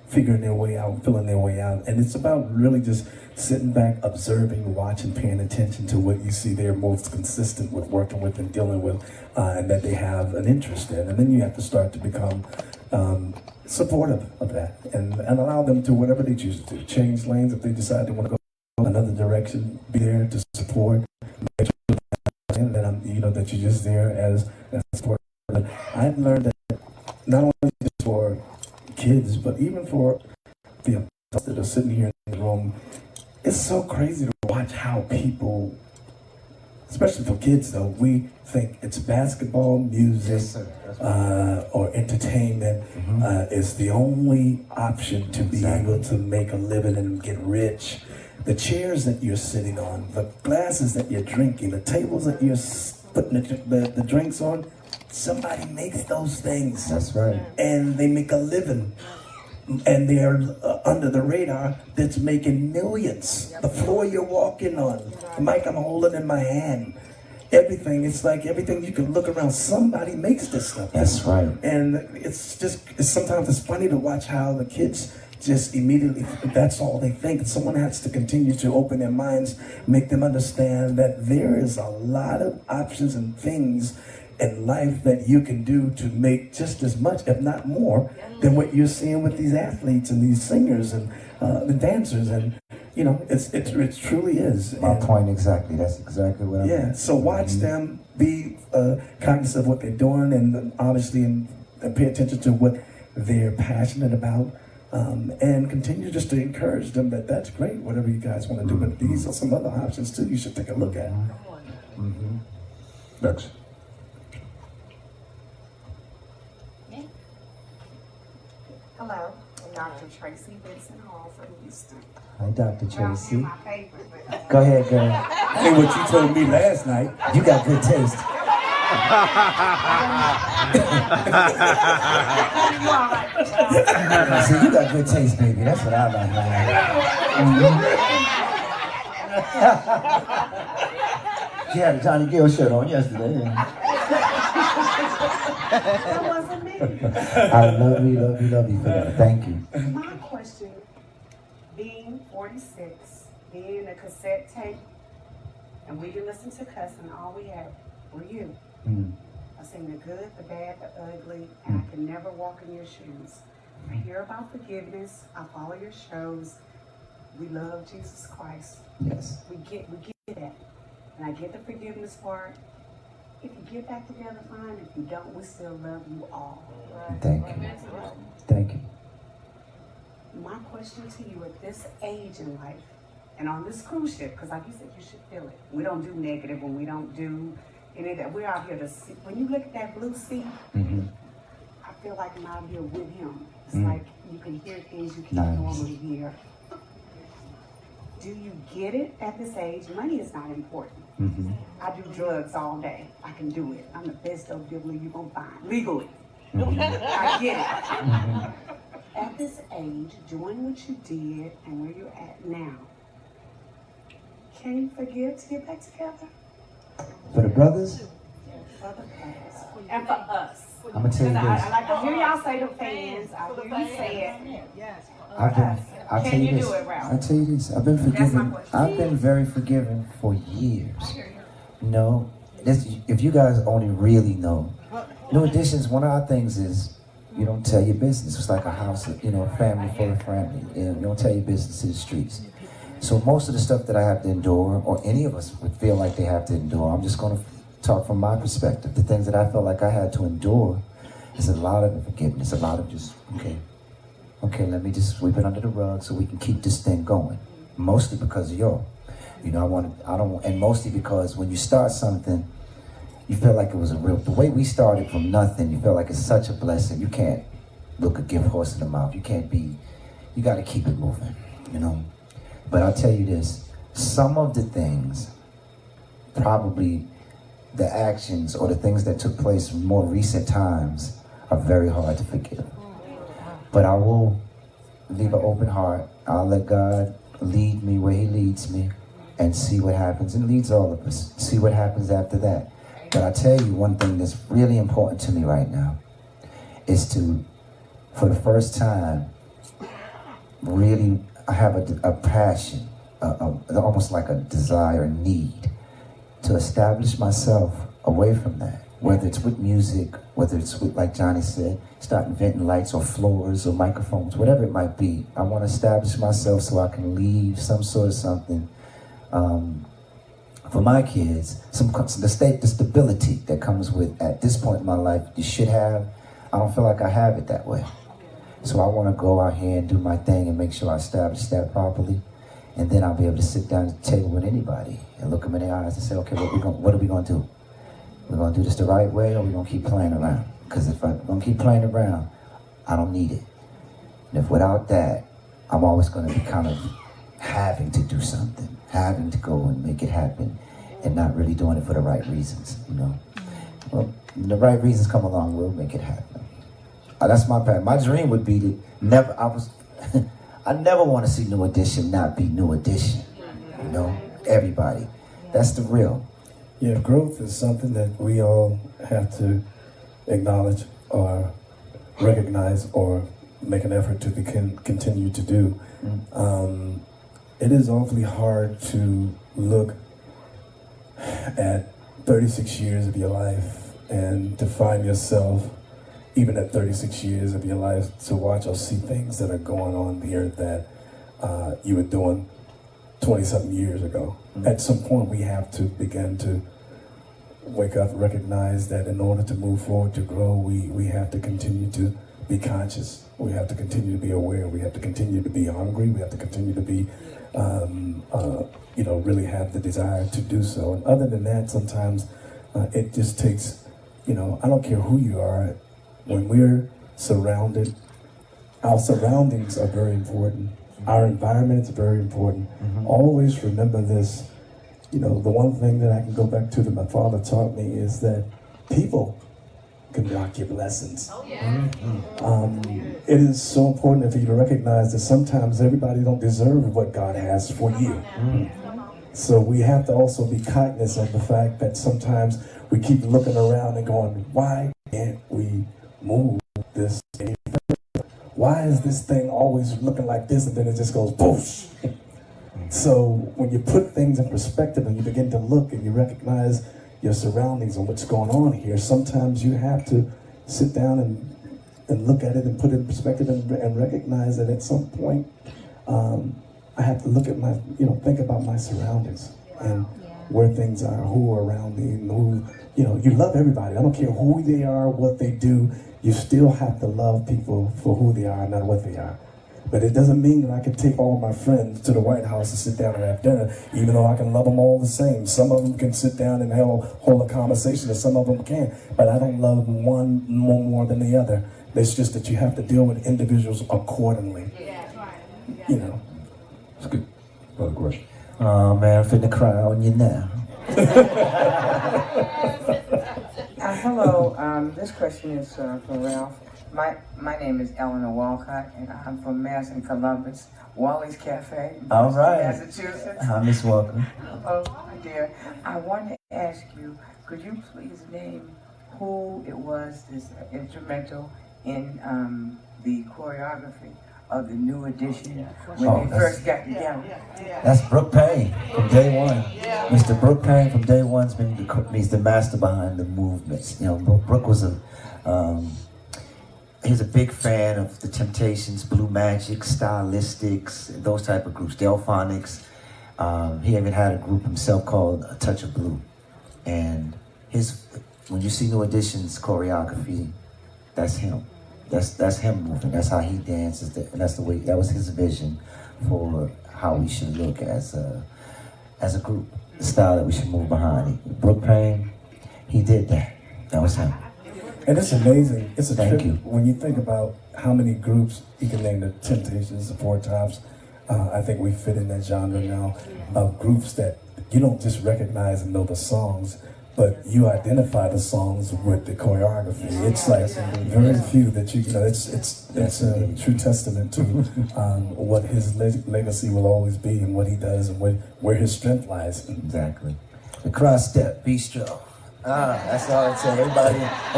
figuring their way out, filling their way out. And it's about really just sitting back, observing, watching, paying attention to what you see they're most consistent with, working with and dealing with, and that they have an interest in. And then you have to start to become supportive of that and allow them to, whatever they choose to do, change lanes if they decide they want to go another direction, be there to support, make sure that you're just there as support. I've learned that not only just for kids, but even for the adults that are sitting here in the room, it's so crazy to watch how people, especially for kids though, we think it's basketball, music, or entertainment is the only option to be able to make a living and get rich. The chairs that you're sitting on, the glasses that you're drinking, the tables that you're putting the drinks on, somebody makes those things. That's right. And they make a living. And they're under the radar that's making millions. The floor you're walking on, the mic I'm holding in my hand, everything, it's like everything you can look around, somebody makes this stuff. That's right. And sometimes it's funny to watch how the kids just immediately, that's all they think. Someone has to continue to open their minds, make them understand that there is a lot of options and things in life that you can do to make just as much, if not more, than what you're seeing with these athletes and these singers and the dancers. And it truly is. My point exactly. That's exactly what I mean. Yeah. So watch them, be cognizant of what they're doing, and obviously and pay attention to what they're passionate about. And continue just to encourage them that that's great, whatever you guys want to do. But these are some other options too you should take a look at. Next. Hello, I'm Dr. Tracy Benson Hall from Houston. Hi, Dr. Tracy. My favorite, but, Go ahead, girl. Hey, what you told me last night. You got good taste. See, you got good taste, baby. That's what I like. She had a Johnny Gill shirt on yesterday. that wasn't me. I love you for that. Thank you. My question, being 46, being a cassette tape, and we can listen to cussing, all we have were you. I've seen the good, the bad, the ugly, and I can never walk in your shoes. I hear about forgiveness. I follow your shows. We love Jesus Christ. Yes. We get that. And I get the forgiveness part. If you get back together, fine. If you don't, we still love you all. Thank you. Thank you. My question to you at this age in life, and on this cruise ship, because like you said, you should feel it. We don't do negative when we don't do any of that. We're out here to see. When you look at that blue sea, I feel like I'm out here with him. It's like you can hear things you can't normally hear. Do you get it at this age? Money is not important. I do drugs all day. I can do it. I'm the best dope dealer you're going to find. Legally. I get it. At this age, doing what you did and where you're at now, can you forgive to get back together? For the brothers, For the past. And for us. I'm going to tell you I this. like to hear y'all say the fans. I hear you say it. I'll tell Can you you this. do it, Ralph? I'll tell you this. I've been That's my forgiven. question. I've been very forgiving for years. No, if you guys only really know. New Editions, one of our things is you don't tell your business. It's like a house, a family full of family. You don't tell your business to the streets. So most of the stuff that I have to endure, or any of us would feel like they have to endure, I'm just going to talk from my perspective. The things that I felt like I had to endure is a lot of forgiveness, a lot of just, okay, let me just sweep it under the rug so we can keep this thing going. Mostly because of y'all. And mostly because when you start something, you feel like it was the way we started from nothing, you feel like it's such a blessing. You can't look a gift horse in the mouth. You got to keep it moving, But I'll tell you this, some of the things, probably the actions or the things that took place in more recent times are very hard to forgive. But I will leave an open heart. I'll let God lead me where he leads me and see what happens. And leads all of us. See what happens after that. But I tell you one thing that's really important to me right now is to, for the first time, really have a passion, almost like a desire, a need to establish myself away from that. Whether it's with music, whether it's with, like Johnny said, start inventing lights or floors or microphones, whatever it might be. I want to establish myself so I can leave some sort of something for my kids, the stability that comes with, at this point in my life, you should have. I don't feel like I have it that way. So I want to go out here and do my thing and make sure I establish that properly. And then I'll be able to sit down at the table with anybody and look them in the eyes and say, okay, what are we going to do? We're going to do this the right way, or we're going to keep playing around? Because if I'm going to keep playing around, I don't need it. And if without that, I'm always going to be kind of having to do something, having to go and make it happen, and not really doing it for the right reasons, Well, when the right reasons come along, we'll make it happen. That's my path. My dream would be to I never want to see New Edition not be New Edition, everybody. That's the real. Yeah, growth is something that we all have to acknowledge or recognize or make an effort to continue to do. It is awfully hard to look at 36 years of your life and to find yourself, even at 36 years of your life, to watch or see things that are going on here that you were doing 20-something years ago. At some point, we have to begin to wake up and recognize that in order to move forward, to grow, we have to continue to be conscious. We have to continue to be aware. We have to continue to be hungry. We have to continue to be, really have the desire to do so. And other than that, sometimes it just takes, I don't care who you are, when we're surrounded, our surroundings are very important. Our environment is very important. Always remember this. The one thing that I can go back to that my father taught me is that people can block your blessings. It is so important for you to recognize that sometimes everybody don't deserve what God has for you. So we have to also be cognizant of the fact that sometimes we keep looking around and going, why can't we move this any further? Why is this thing always looking like this and then it just goes boosh? So when you put things in perspective and you begin to look and you recognize, your surroundings and what's going on here, sometimes you have to sit down and look at it and put it in perspective and recognize that at some point, I have to look at my, think about my surroundings and where things are, who are around me, and who, you love everybody. I don't care who they are, what they do. You still have to love people for who they are, not what they are. But it doesn't mean that I can take all my friends to the White House and sit down and have dinner, even though I can love them all the same. Some of them can sit down and hold a conversation, and some of them can't. But I don't love one more than the other. It's just that you have to deal with individuals accordingly. It's good. Another question. Oh man, I'm finna cry on you now. Hello, this question is for Ralph. My name is Eleanor Walcott, and I'm from Mass in Columbus, Wally's Cafe, All right. Massachusetts. Hi, Miss Walker. Oh, my dear. I want to ask you, could you please name who it was that's instrumental in the choreography of the New Edition when they first got together? That's Brooke Payne from day one. Mr. Brooke Payne from day one's been he's the master behind the movements. Brooke was he was a big fan of the Temptations, Blue Magic, Stylistics, those type of groups, Delphonics. He even had a group himself called A Touch of Blue. And when you see New Edition's choreography, that's him. That's him moving. That's how he dances. And that's the way. That was his vision for how we should look as a group. The style that we should move behind. Brooke Payne, he did that. That was him. And it's amazing. It's a Thank trip you. when you think about how many groups you can name. The Temptations, the Four Tops. I think we fit in that genre now of groups that you don't just recognize and know the songs, but you identify the songs with the choreography. It's like very few that it's a true testament to what his legacy will always be and what he does and where his strength lies. Exactly. The cross step, bistro. That's all I'd say.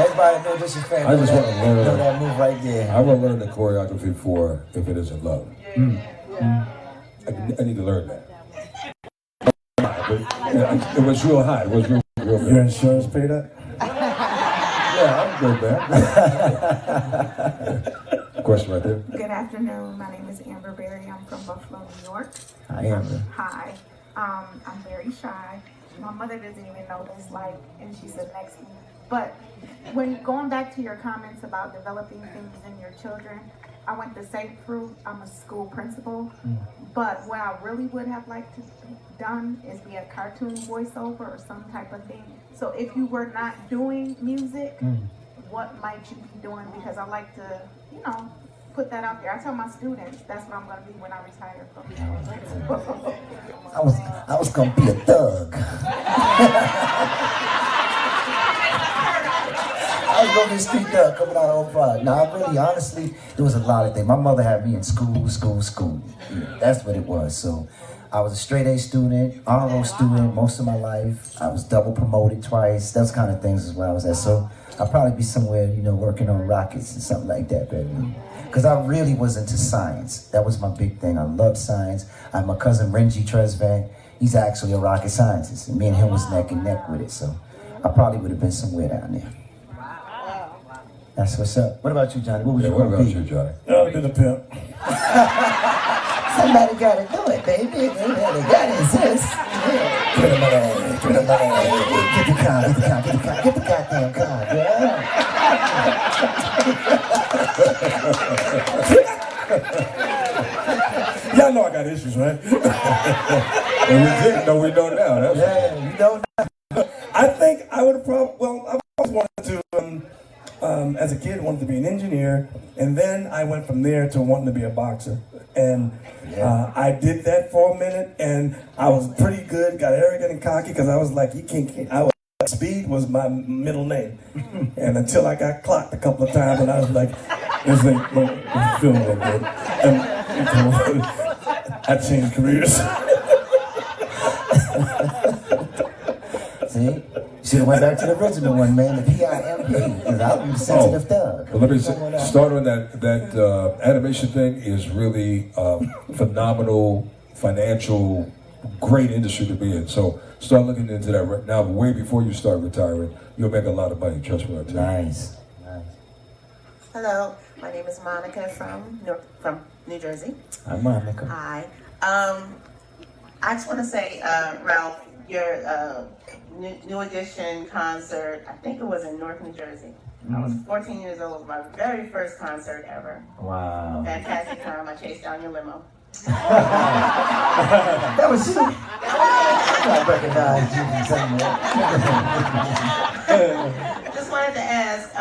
Everybody know this is family. I just want to learn. Know that move right there. I want to learn the choreography for If It Isn't Love. I need to learn that. But it was real high. It was real Your high. insurance paid up? Yeah, I'll go back. Question right there. Good afternoon. My name is Amber Berry. I'm from Buffalo, New York. Hi, Amber. Hi. I'm very shy. My mother doesn't even know this, and she said next to me. But when going back to your comments about developing things in your children, I went to St. Fruit. I'm a school principal. But what I really would have liked to done is be a cartoon voiceover or some type of thing. So if you were not doing music, what might you be doing? Because I like to, put that out there. I tell my students that's what I'm going to be when I retire from principal. I was gonna be a thug. I was gonna be a street thug coming out of 05. Now, I really, honestly, there was a lot of things. My mother had me in school. That's what it was. So I was a straight A student, honor roll student most of my life. I was double promoted twice. Those kind of things is where I was at. So I'll probably be somewhere, working on rockets and something like that, baby. Because I really was into science. That was my big thing. I loved science. I have my cousin Renji Tresvant. He's actually a rocket scientist. And me and him was neck and neck with it. So I probably would have been somewhere down there. That's what's up. What about you, Johnny? What would you What want to about be? you, Johnny? I've been a pimp. Somebody got to do it, baby. Somebody got to exist. Get the money. Get the car. Get the goddamn car, girl. Y'all know I got issues, right? And we didn't know we know now. That's Yeah, you don't know. I think I would have probably, I always wanted to, as a kid, wanted to be an engineer, and then I went from there to wanting to be a boxer. And I did that for a minute, and I was pretty good, got arrogant and cocky, because I was like, Speed was my middle name. And until I got clocked a couple of times, and I was like, this ain't feeling that good. And I changed careers. See? You should have went back to the original one, man, the PIMP, because I'm a sensitive thug. Well, let me start on that animation thing is really phenomenal, financial, great industry to be in. So start looking into that right now. Way before you start retiring, you'll make a lot of money. Trust me, I tell you. Nice. Hello, my name is Monica from New Jersey. Hi, Monica. Hi. I just want to say, Ralph, your New Edition concert, I think it was in North New Jersey. I was 14 years old. It was my very first concert ever. Wow. Fantastic time. I chased down your limo. That was you. I recognize you. Just wanted to ask,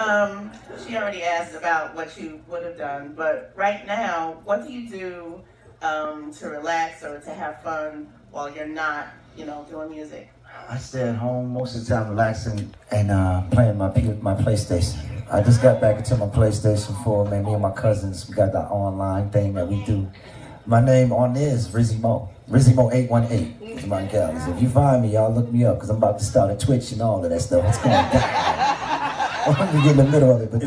she already asked about what you would have done, but right now, what do you do to relax or to have fun while you're not, doing music? I stay at home most of the time relaxing and playing my PlayStation. I just got back into my PlayStation 4, man. Me and my cousins, we got the online thing that we do. My name on there is Rizzy Mo. Rizzy Mo 818 is my gal. So if you find me, y'all look me up because I'm about to start a Twitch and all of that stuff. It's going down. I'm gonna get in the middle of it, but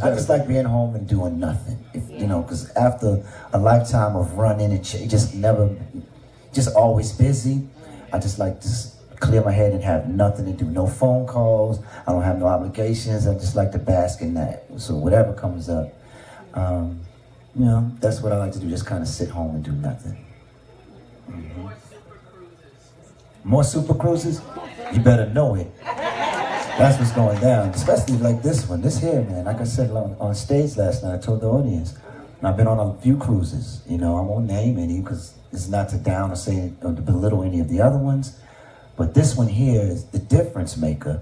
I just like being home and doing nothing. Because after a lifetime of running and just always busy, I just like to clear my head and have nothing to do. No phone calls. I don't have no obligations. I just like to bask in that. So whatever comes up, that's what I like to do. Just kind of sit home and do nothing. Mm-hmm. More super cruises? You better know it. That's what's going down, especially like this one. This here, man, like I said on stage last night, I told the audience, I've been on a few cruises. I won't name any because it's not to down or say or to belittle any of the other ones. But this one here is the difference maker.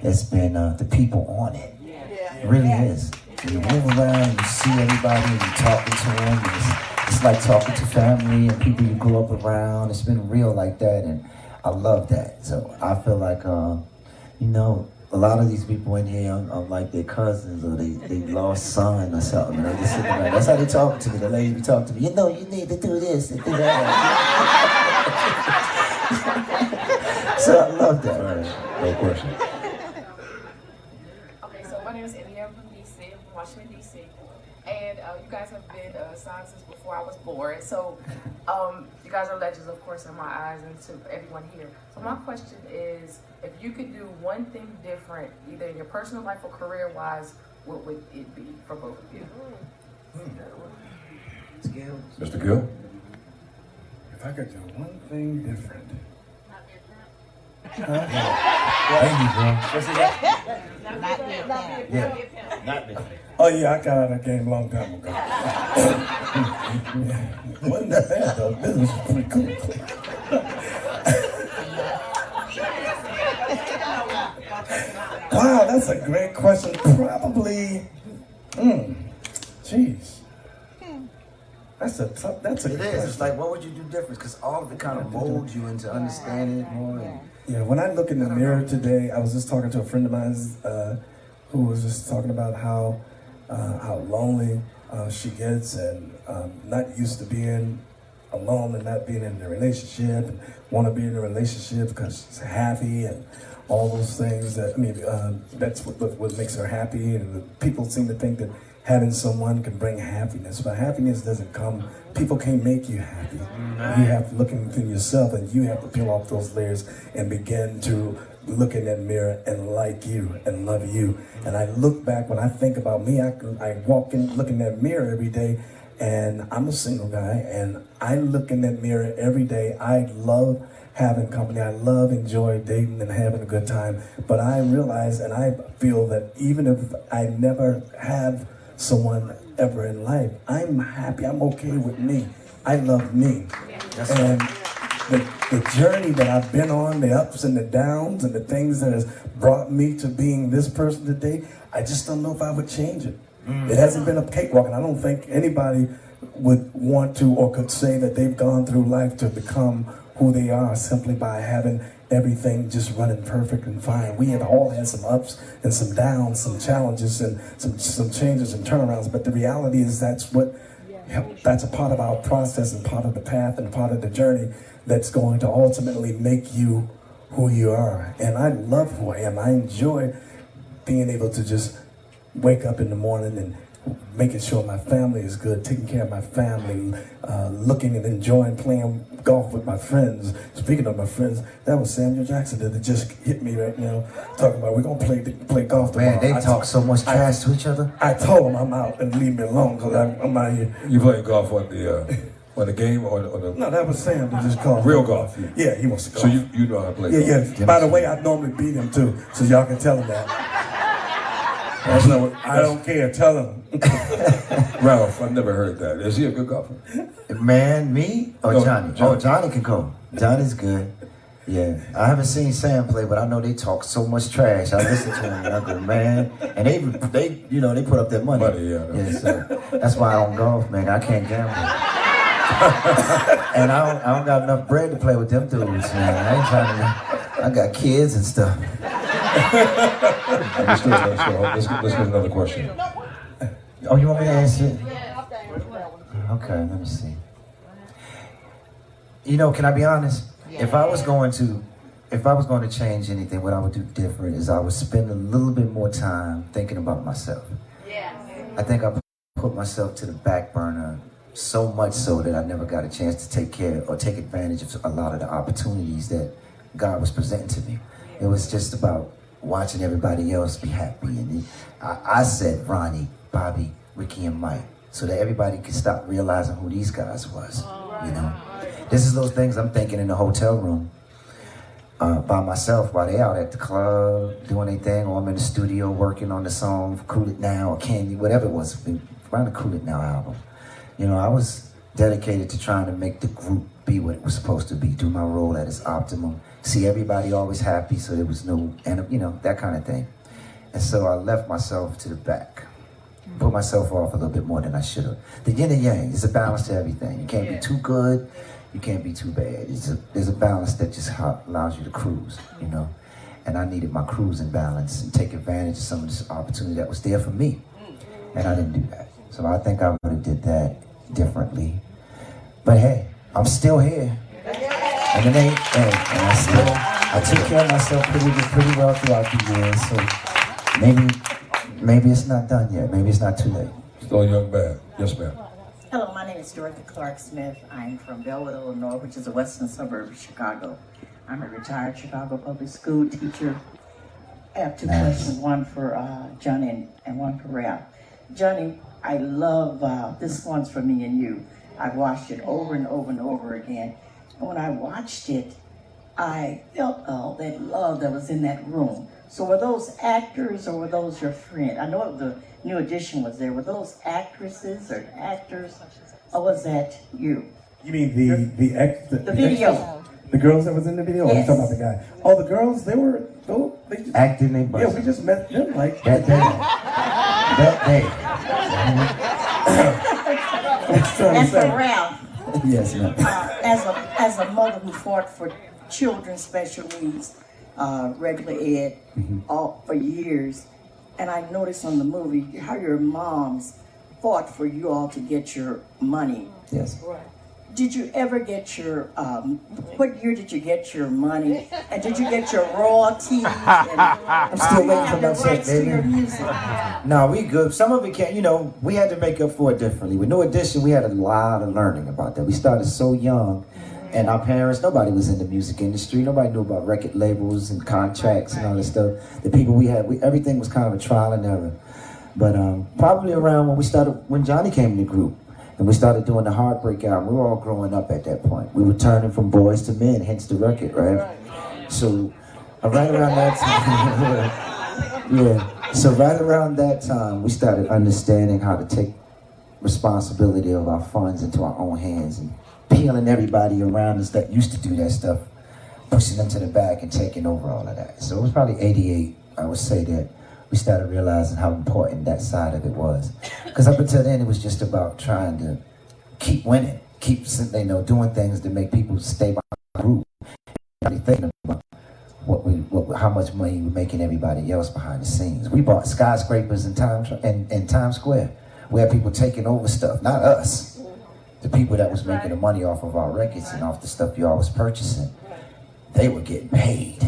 Has been the people on it. It really is. When you move around, you see everybody, and you're talking to them. It's like talking to family and people you grew up around. It's been real like that, and I love that. So I feel like, a lot of these people in here are like their cousins or they lost son or something. And they just sitting around. That's how they talk to me. The lady be talking to me. You need to do this and do that. So I love that. Right. No question. Okay, so my name is India from DC, from Washington, DC. And you guys have been signed since before I was born. So you guys are legends, of course, in my eyes and to everyone here. So my question is, if you could do one thing different, either in your personal life or career-wise, what would it be for both of you? Mr. Gill? If I could do one thing different. Thank you, bro. Not me. Oh yeah, I got out of that game a long time ago. Wasn't that bad though. Business was pretty cool. Wow, that's a great question. Probably, jeez. That's a good question. It's like, what would you do different? Because all of it kind of molds you into understanding it more. Yeah, when I look in the mirror today, I was just talking to a friend of mine who was just talking about how lonely she gets and not used to being alone and not being in a relationship and want to be in a relationship because she's happy and all those things that's what makes her happy. And people seem to think that having someone can bring happiness, but happiness doesn't come. People can't make you happy. You have to look within yourself, and you have to peel off those layers and begin to look in that mirror and like you and love you. And I look back when I think about me. I walk in, look in that mirror every day, and I'm a single guy, and I look in that mirror every day. I love having company. I enjoy dating and having a good time. But I realize and I feel that even if I never have someone ever in life, I'm happy. I'm okay with me. I love me. And the journey that I've been on, the ups and the downs and the things that has brought me to being this person today, I just don't know if I would change it. It hasn't been a cakewalk, and I don't think anybody would want to or could say that they've gone through life to become who they are simply by having everything just running perfect and fine. We have all had some ups and some downs, some challenges and some changes and turnarounds, but the reality is that's a part of our process and part of the path and part of the journey that's going to ultimately make you who you are. And I love who I am. I enjoy being able to just wake up in the morning and making sure my family is good, taking care of my family, looking and enjoying playing golf with my friends. Speaking of my friends, that was Samuel Jackson that just hit me right now, talking about we're gonna play golf tomorrow. Man, they talk so much trash to each other. I told him I'm out and leave me alone because I'm out here. You playing golf on the game or the? No, that was Sam that just called. Real golf. Yeah, he wants to golf. So you know how to play golf. Yeah. By the way, I normally beat him too, so y'all can tell him that. That's not what, I don't care. Tell him. Ralph, I've never heard that. Is he a good golfer? Man, me or No, Johnny? Johnny. Oh, Johnny can go. Johnny's good. Yeah, I haven't seen Sam play, but I know they talk so much trash. I listen to them, and I go, man. And they put up their money. Yeah. So that's why I don't golf, man. I can't gamble. And I don't got enough bread to play with them dudes, man. I ain't trying to. I got kids and stuff. Let's get another question. Oh, you want me to answer it? Okay, let me see. You know, can I be honest? If I was going to change anything, what I would do different is I would spend a little bit more time thinking about myself. I think I put myself to the back burner so much so that I never got a chance to take care or take advantage of a lot of the opportunities that God was presenting to me. It was just about watching everybody else be happy. And I said Ronnie, Bobby, Ricky, and Mike, so that everybody could stop realizing who these guys was, you know? This is those things I'm thinking in the hotel room by myself while they out at the club doing their thing, or I'm in the studio working on the song for Cool It Now or Candy, whatever it was, around the Cool It Now album. You know, I was dedicated to trying to make the group be what it was supposed to be, do my role at its optimum, see everybody always happy so there was no, and you know, that kind of thing. And so I left myself to the back, put myself off a little bit more than I should have. The yin and yang is a balance to everything. You can't be too good, you can't be too bad. There's a balance that just allows you to cruise, you know. And I needed my cruising balance and take advantage of some of this opportunity that was there for me. And I didn't do that. So I think I would have did that differently. But hey, I'm still here. And it ain't, and I took care of myself pretty well throughout the years. So maybe it's not done yet. Maybe it's not too late. Still a young man. Yes, ma'am. Hello, my name is Dorothy Clark Smith. I'm from Bellwood, Illinois, which is a western suburb of Chicago. I'm a retired Chicago public school teacher. I have two questions, one for Johnny and one for Ralph. Johnny, I love, this one's for me and you. I've watched it over and over and over again. And when I watched it, I felt all that love that was in that room. So were those actors or were those your friends? I know the New Edition was there. Were those actresses or actors, or was that you? You mean the video? The girls that was in the video? Yes. Or you talking about the guy? Oh, the girls, they just acting their butts. Yeah, we just met them like that day. And for Ralph, yes, ma'am. As a mother who fought for children's special needs, regular ed, all for years, and I noticed on the movie how your moms fought for you all to get your money. Yes. Did you ever get your, what year did you get your money? And did you get your royalties? I'm still waiting for that check, to your baby. music? No, we good. Some of it can't, you know, we had to make up for it differently. With New Edition, we had a lot of learning about that. We started so young, and our parents, nobody was in the music industry. Nobody knew about record labels and contracts and all this stuff. The people we had, everything was kind of a trial and error. But probably around when Johnny came in the group, and we started doing the Heartbreak album, we were all growing up at that point. We were turning from boys to men, hence the record, right? So right around that time, so right around that time, we started understanding how to take responsibility of our funds into our own hands and peeling everybody around us that used to do that stuff, pushing them to the back and taking over all of that. So it was probably 88, I would say, that we started realizing how important that side of it was. Because up until then, it was just about trying to keep winning, keep doing things to make people stay by the group, and thinking about how much money we're making everybody else behind the scenes. We bought skyscrapers in Times Square. We had people taking over stuff, not us. The people that was making the money off of our records and off the stuff y'all was purchasing, they were getting paid.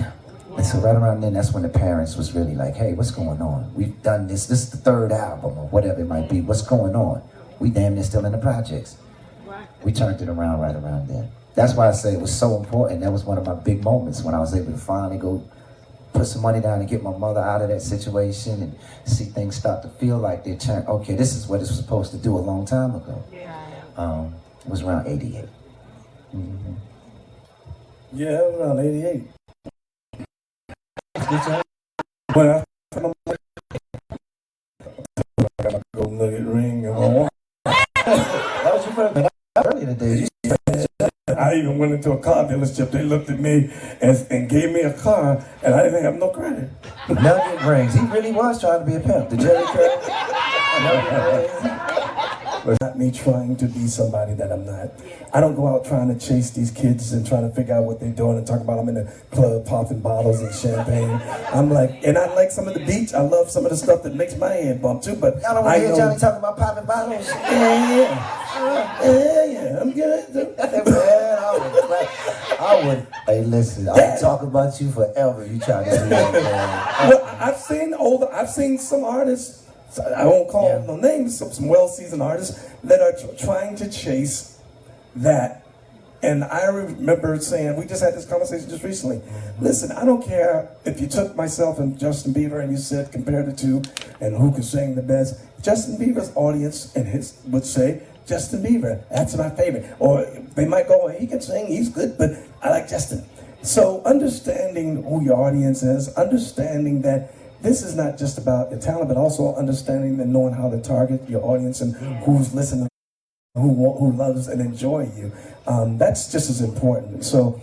And So right around then, that's when the parents was really like, hey, what's going on? We've done this. This is the third album or whatever it might be. What's going on? We damn near still in the projects. We turned it around right around then. That's why I say it was so important. That was one of my big moments when I was able to finally go put some money down and get my mother out of that situation and see things start to feel like they turned, okay, this is what it's supposed to do a long time ago. It was around 88. Mm-hmm. Yeah, it was around 88. When I got a gold nugget ring and all. That was your first, early today. I even went into a car dealership. They looked at me and gave me a car, and I didn't have no credit. Nugget rings. He really was trying to be a pimp. The Jerry Curl. But not me trying to be somebody that I'm not. I don't go out trying to chase these kids and trying to figure out what they're doing and talk about them in the club popping bottles and champagne. I'm like, and I like some of the beats. I love some of the stuff that makes my head bump too. But I don't want to hear Johnny talking about popping bottles. Yeah, I'm good. Man, I would. Hey, listen, I would talk about you forever. You try to do that, man. Well, I've seen some artists. I won't call no names. Some well-seasoned artists that are trying to chase that. And I remember saying, we just had this conversation just recently. Listen, I don't care if you took myself and Justin Bieber and you said compare the two and who could sing the best. Justin Bieber's audience and his would say, Justin Bieber, that's my favorite. Or they might go, well, he can sing, he's good, but I like Justin. So understanding who your audience is, understanding that this is not just about your talent, but also understanding and knowing how to target your audience and who's listening, who loves and enjoy you. That's just as important. So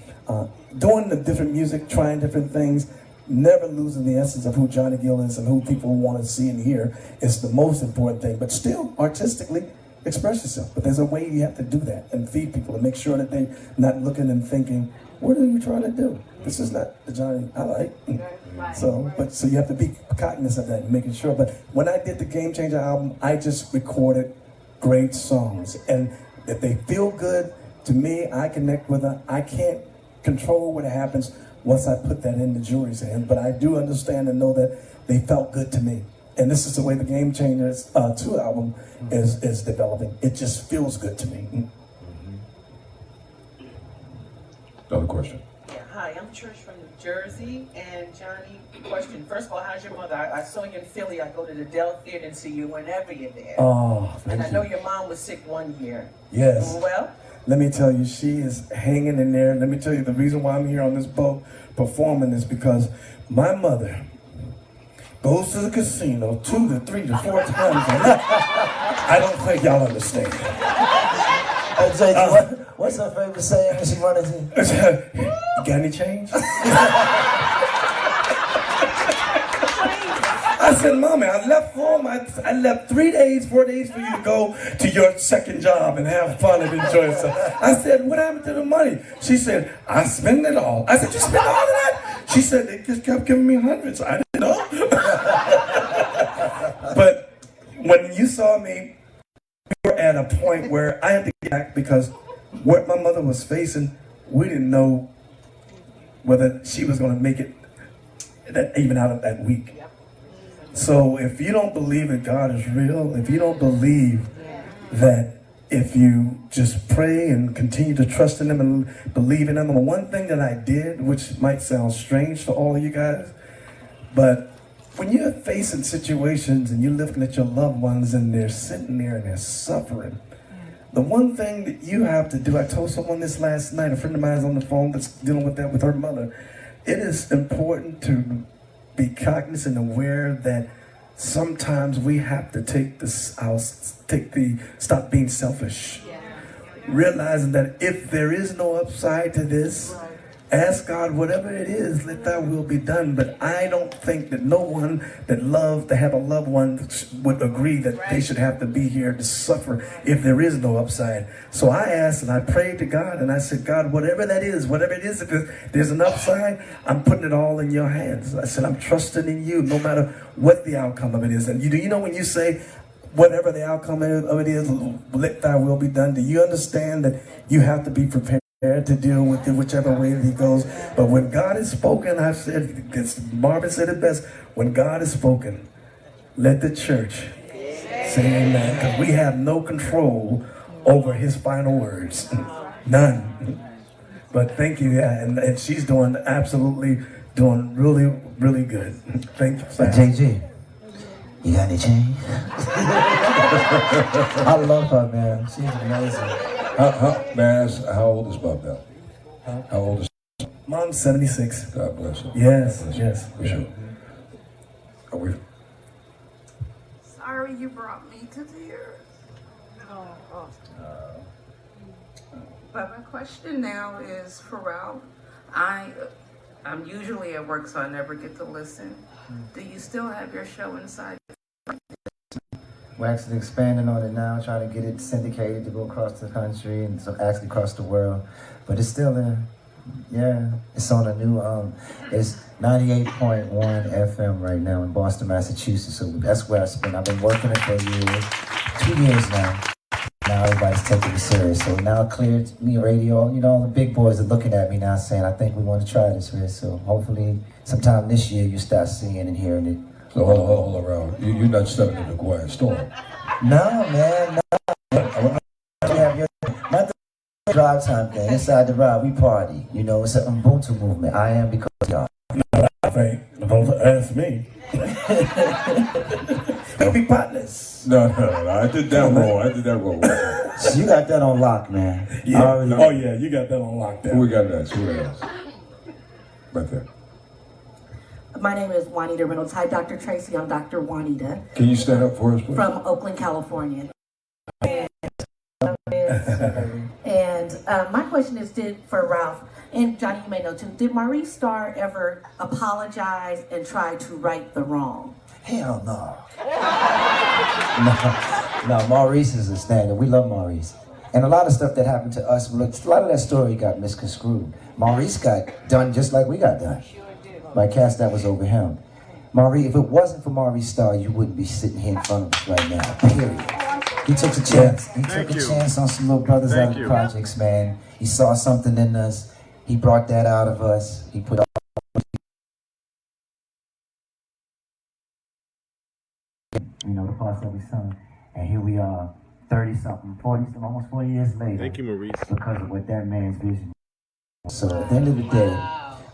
doing the different music, trying different things, never losing the essence of who Johnny Gill is and who people want to see and hear is the most important thing. But still, artistically, express yourself. But there's a way you have to do that and feed people and make sure that they're not looking and thinking, what are you trying to do? This is not the Johnny I like. So you have to be cognizant of that and making sure. But when I did the Game Changer album, I just recorded great songs. And if they feel good to me, I connect with them. I can't control what happens once I put that in the jury's hands. But I do understand and know that they felt good to me. And this is the way the Game Changers 2 album is developing. It just feels good to me. Another question. Yeah, hi, I'm Trish from New Jersey. And Johnny, question. First of all, how's your mother? I saw you in Philly. I go to the Dell Theater and see you whenever you're there. Oh, thank you. And I know your mom was sick one year. Yes. Doing well? Let me tell you, she is hanging in there. Let me tell you, the reason why I'm here on this boat performing is because my mother goes to the casino 2 to 3 to 4 times a night. I don't think y'all understand. Hey, JD, what's her favorite saying when she wanted to? You got any change? I said, Mommy, I left home. I left 3 days, 4 days for you to go to your second job and have fun and enjoy yourself. I said, what happened to the money? She said, I spent it all. I said, you spent all of that? She said, they just kept giving me hundreds. I didn't know. But when you saw me, we were at a point where I had to get back because what my mother was facing, we didn't know whether she was going to make it even out of that week. So if you don't believe that God is real, if you don't believe that if you just pray and continue to trust in Him and believe in Him, and one thing that I did, which might sound strange to all of you guys, but when you're facing situations and you're looking at your loved ones and they're sitting there and they're suffering, the one thing that you have to do, I told someone this last night, a friend of mine is on the phone that's dealing with that with her mother. It is important to be cognizant and aware that sometimes we have to stop being selfish. Realizing that if there is no upside to this, ask God, whatever it is, let thy will be done. But I don't think that no one that loves to have a loved one would agree that they should have to be here to suffer if there is no upside. So I asked and I prayed to God and I said, God, whatever that is, whatever it is, if there's an upside, I'm putting it all in your hands. I said, I'm trusting in you no matter what the outcome of it is. And you know when you say, whatever the outcome of it is, let thy will be done, do you understand that you have to be prepared? to deal with it whichever way he goes. But when God has spoken, I've said, Marvin said it best, when God has spoken, let the church say amen. Because we have no control over his final words. None. But thank you, yeah, and she's doing really, really good. Thank you. JG, you got any change? I love her, man. She's amazing. How old is Mom now? How old is Mom's 76. God bless her. Yes, God bless her. yes. For sure. Are we? Sorry you brought me to tears. But my question now is for Ralph. I'm usually at work, so I never get to listen. Do you still have your show inside? We're actually expanding on it now, trying to get it syndicated to go across the country and so actually across the world. But it's still there. Yeah, it's on a new, it's 98.1 FM right now in Boston, Massachusetts. So that's where I've been working it for years, 2 years now. Now everybody's taking it serious. So now Clear Me Radio, all the big boys are looking at me now saying, I think we want to try this, Riz. So hopefully sometime this year you start seeing and hearing it. So hold around. You're not stepping into the quiet storm. No, man, no. You have your, not the drive time thing. Inside the ride, we party. It's an Ubuntu movement. I am because y'all. No, I think, don't ask me. We'll be partners. No, I did that wrong. So you got that on lock, man. Yeah. Oh, yeah, you got that on lockdown. Who we got next? Right there. My name is Juanita Reynolds. Hi, Dr. Tracy. I'm Dr. Juanita. Can you stand up for us, please? From Oakland, California. And my question is for Ralph, and Johnny, you may know too, did Maurice Starr ever apologize and try to right the wrong? Hell no. No, Maurice is a standard. We love Maurice. And a lot of stuff that happened to us, look, a lot of that story got misconstrued. Maurice got done just like we got done. By cast that was over him. Maurice, if it wasn't for Maurice Starr, you wouldn't be sitting here in front of us right now, period. He took a chance. He took a chance on some little brothers out of the projects, man. He saw something in us. He brought that out of us. He put all the parts that we sung. And here we are, 30-something, 40-something, almost 40 years later. Thank you, Maurice. Because of what that man's vision was. So at the end of the day,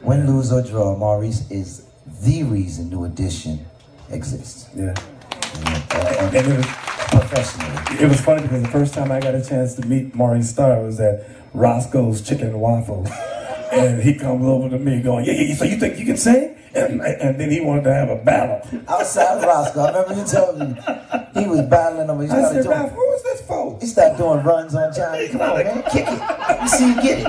win, lose, or draw, Maurice is the reason New Edition exists. Yeah. And it was professionally. It was funny because the first time I got a chance to meet Maurice Starr was at Roscoe's Chicken and Waffle. And he comes over to me going, yeah, so you think you can sing? And then he wanted to have a battle. Outside of Roscoe, I remember you told me he was battling him. I said, Ralph, who is this for? He started doing runs on Johnny. Come on, man, kick it. Let me see you get it.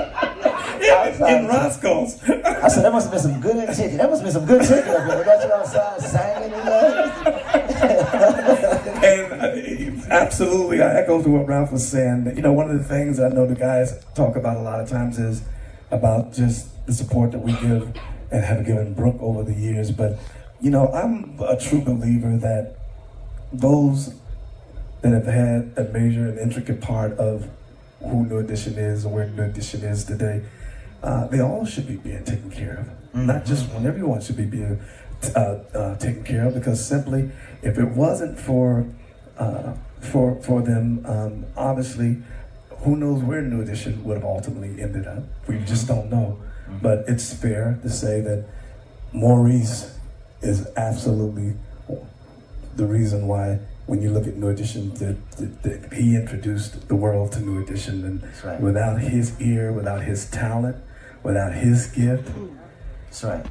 In Roscoe's. I said, that must have been some good chicken. That must have been some good chicken up here. We got you outside singing and absolutely, I echo to what Ralph was saying. One of the things I know the guys talk about a lot of times is about just the support that we give and have given Brooke over the years. But, I'm a true believer that those that have had a major and intricate part of who New Edition is and where New Edition is today, they all should be being taken care of. Not just one, everyone should be being taken care of, because simply, if it wasn't for them, obviously, who knows where New Edition would have ultimately ended up. We just don't know. But it's fair to say that Maurice is absolutely the reason why, when you look at New Edition, that he introduced the world to New Edition. And right. Without his ear, without his talent, without his gift, that's right.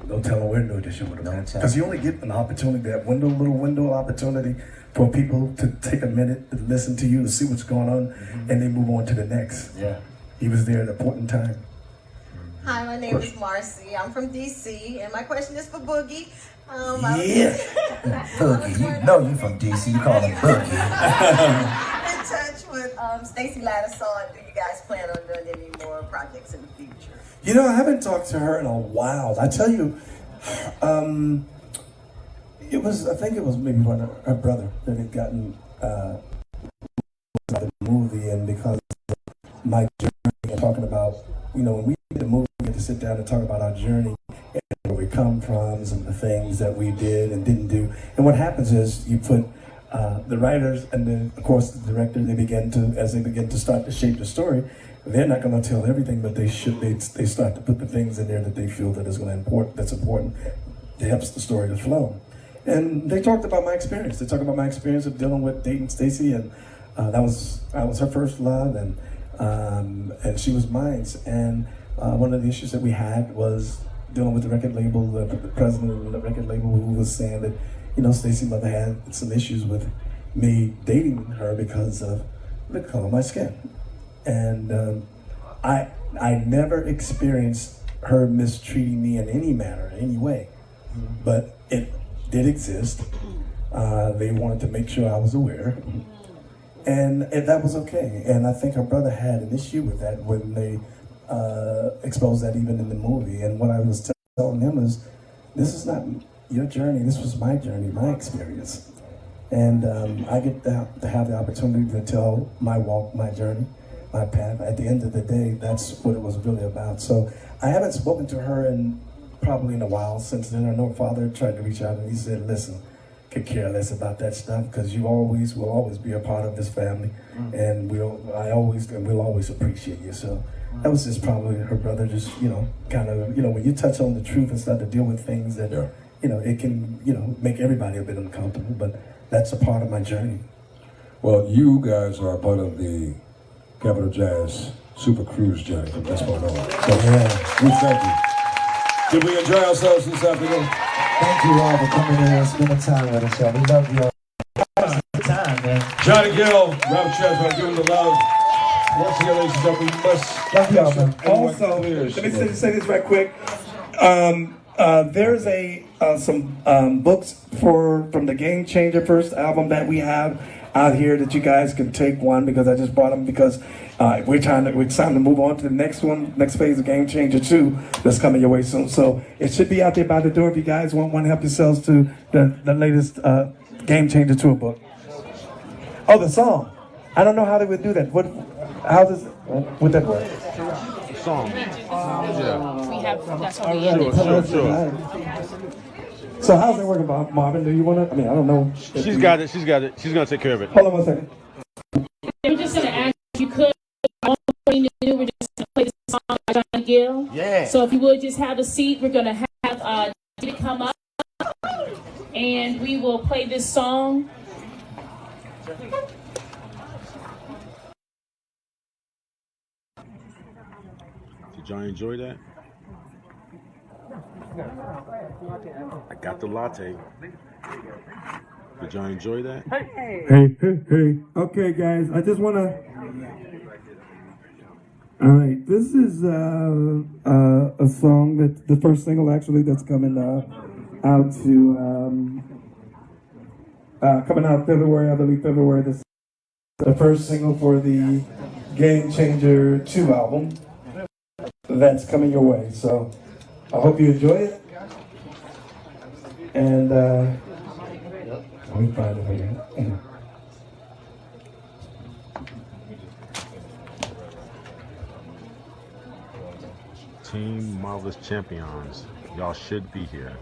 No telling where New Edition would have been. Because you only get an opportunity, that little window opportunity for people to take a minute to listen to you, to see what's going on, and then move on to the next. Yeah. He was there at a point in time. Hi, my name is Marcy. I'm from DC, and my question is for Boogie. Boogie, you know you from DC. You call him Boogie. In touch with Stacey Lattisaw. Do you guys plan on doing any more projects in the future? I haven't talked to her in a while. I tell you, I think it was maybe one of her brother that had gotten the movie, and because of my journey and talking about, when we did the movie, we had to sit down and talk about our journey and where we come from, some of the things that we did and didn't do. And what happens is you put the writers and then, of course, the director, as they begin to start to shape the story, they're not going to tell everything, but they start to put the things in there that they feel that's important, that helps the story to flow. And they talked about my experience. They talked about my experience of dealing with dating Stacy, and I was her first love, and she was mine. And one of the issues that we had was dealing with the record label, the president of the record label, who was saying that, Stacy's mother had some issues with me dating her because of the color of my skin. And I never experienced her mistreating me in any manner, in any way. But it did exist. They wanted to make sure I was aware. And that was okay. And I think her brother had an issue with that when they exposed that even in the movie. And what I was telling him is, this is not your journey, this was my journey, my experience. And I get to have the opportunity to tell my walk, my journey, my path. At the end of the day, that's what it was really about. So I haven't spoken to her probably in a while since then. I know her father tried to reach out and he said, listen, could care less about that stuff because you will always be a part of this family, and we'll always appreciate you. So that was just probably her brother, just kind of when you touch on the truth and start to deal with things that it can make everybody a bit uncomfortable, but that's a part of my journey. Well, you guys are a part of the Capital Jazz Super Cruise journey from this point on. So we thank you. Did we enjoy ourselves this afternoon? Thank you all for coming in and spending time with us, y'all. We love you all. That was a good time, man. Johnny Gill, Ralph Tresvant, give him the love. Once again, ladies and gentlemen, we must love y'all, man. Also, let me say this right quick. There's some books from the Game Changer first album that we have out here that you guys can take one, because I just brought them because we're trying to move on to the next phase of Game Changer 2 that's coming your way soon. So it should be out there by the door if you guys want to help yourselves to the latest Game Changer 2 book. Oh, the song. I don't know how they would do that. Would that work? Song. We have, that's what we have. Sure. So how's that working, Marvin? Do you want to? I don't know. She's got it. She's going to take care of it. Hold on one second. I'm just going to ask if you could, all we need to do, we're just going to play the song by Johnny Gill. Yeah. So if you would just have a seat, we're going to have to come up, and we will play this song. Did y'all enjoy that? I got the latte. Did y'all enjoy that? Hey. Okay, guys, I just want to... All right, this is a song that the first single actually that's coming out February, I believe February. This is the first single for the Game Changer 2 album that's coming your way. So I hope you enjoy it. And let me find it again. Team Marvelous Champions. Y'all should be here.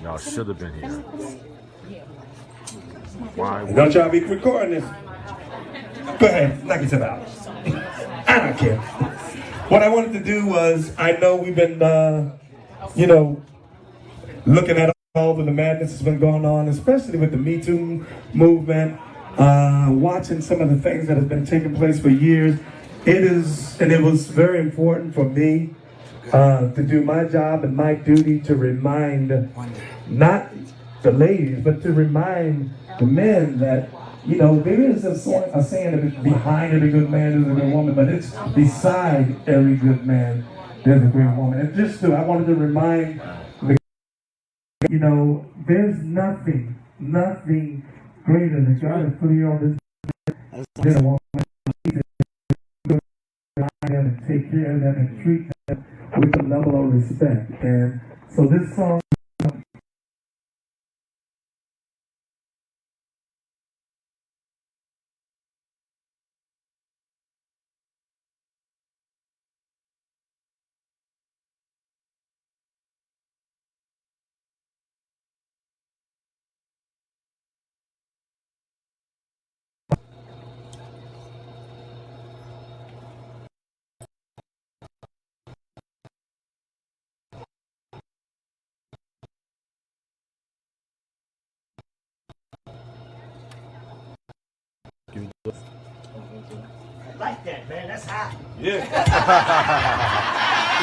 Y'all should have been here. Why? Don't y'all be recording this. Go ahead, knock yourself out. I don't care. What I wanted to do was, I know we've been, looking at all of the madness that's been going on, especially with the Me Too movement, watching some of the things that have been taking place for years. It was very important for me to do my job and my duty to remind, not the ladies, but to remind the men that, there is a saying that behind every good man there's a good woman, but it's beside every good man there's a great woman. And I wanted to remind there's nothing greater that God has put here on this than a woman. And take care of them and treat them with a level of respect. And so this song like that, man. That's hot. Yeah.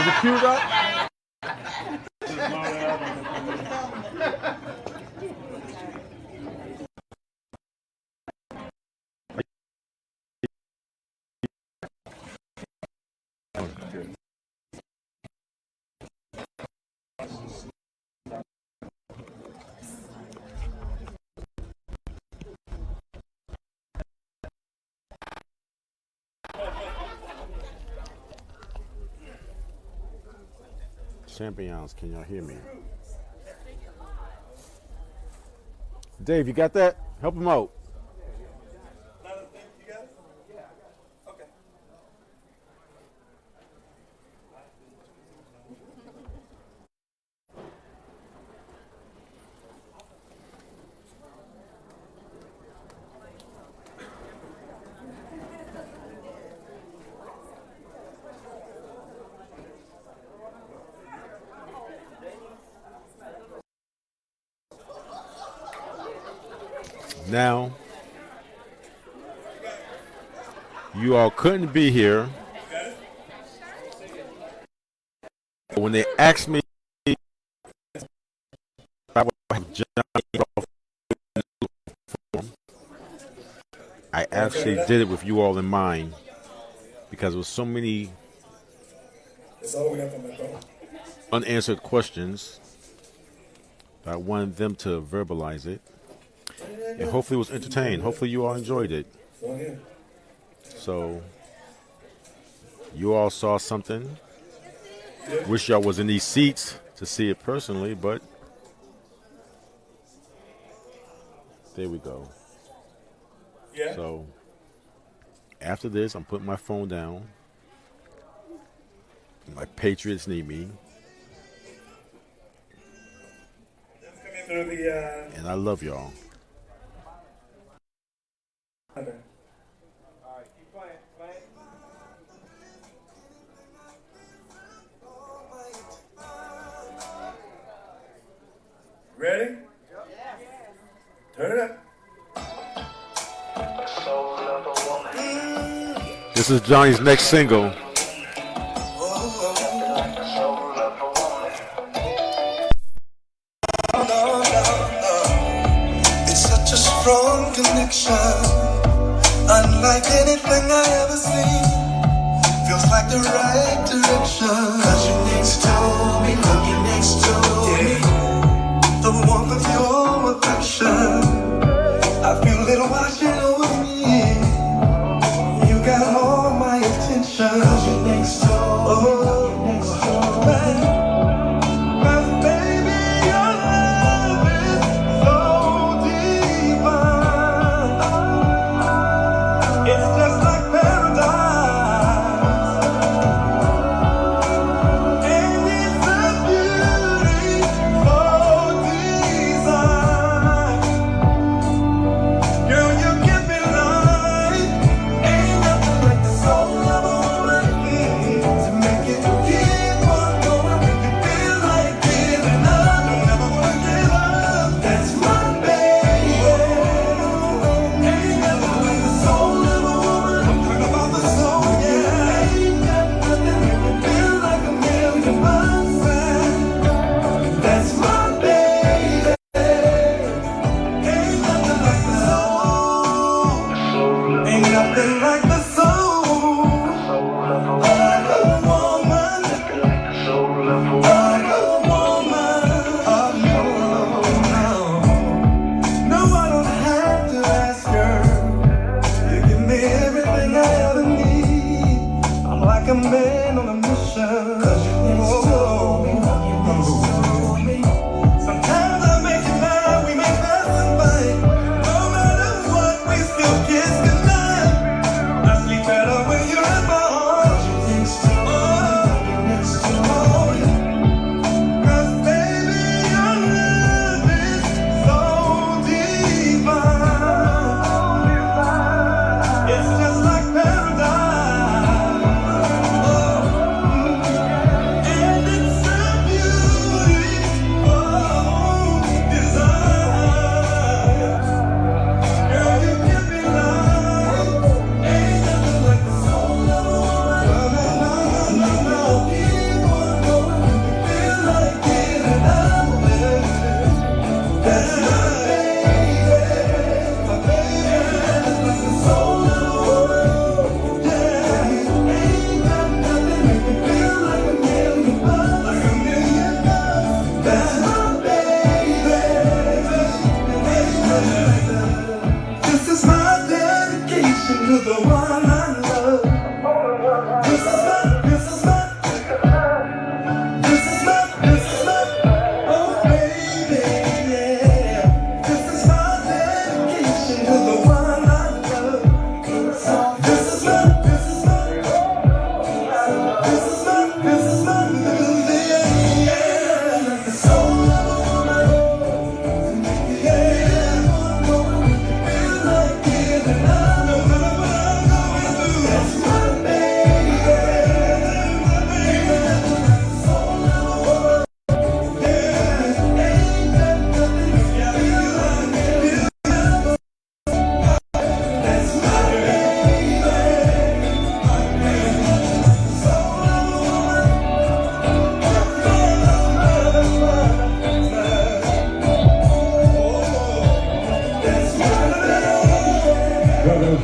Is it queued up? Champions, can y'all hear me? Dave, you got that? Help him out. Now, you all couldn't be here when they asked me if I would have Johnny Rolfe. I actually did it with you all in mind because there was so many unanswered questions. I wanted them to verbalize it. And hopefully it was entertained. Hopefully you all enjoyed it. So you all saw something. Wish y'all was in these seats to see it personally, but there we go. Yeah. So after this, I'm putting my phone down. My Patriots need me. And I love y'all. Ready? Turn it up. This is Johnny's next single. It's such a strong connection, unlike anything I ever seen. Feels like the right direction. 'Cause you're next to me, you're next to me. The warmth of your affection, I feel it washing over me. You got all my attention. 'Cause you're next to me, you're next to me. But baby, your love is so divine. It's just like paradise, and it's a beauty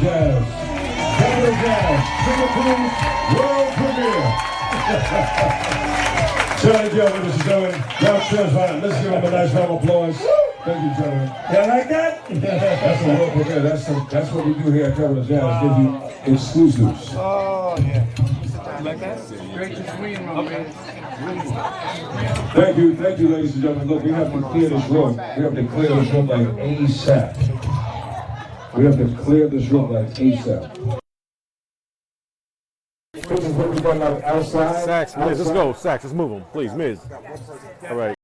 Jazz. Capital Jazz, Singapore world premiere. Charlie Joe, ladies and gentlemen, Ralph Tresvant. Let's give him a nice round of applause. Thank you, gentlemen. You like that? That's a world premiere. That's what we do here at Capital Jazz. Give you exclusives. Oh, yeah. Like that? Great to see you, my man. Thank you, ladies and gentlemen. Look, we have to clear this room. We have to clear this room like ASAP. We have to clear this room like ASAP. Outside. Sax, Miz, let's go. Sax, let's move him, please, Miz. All right.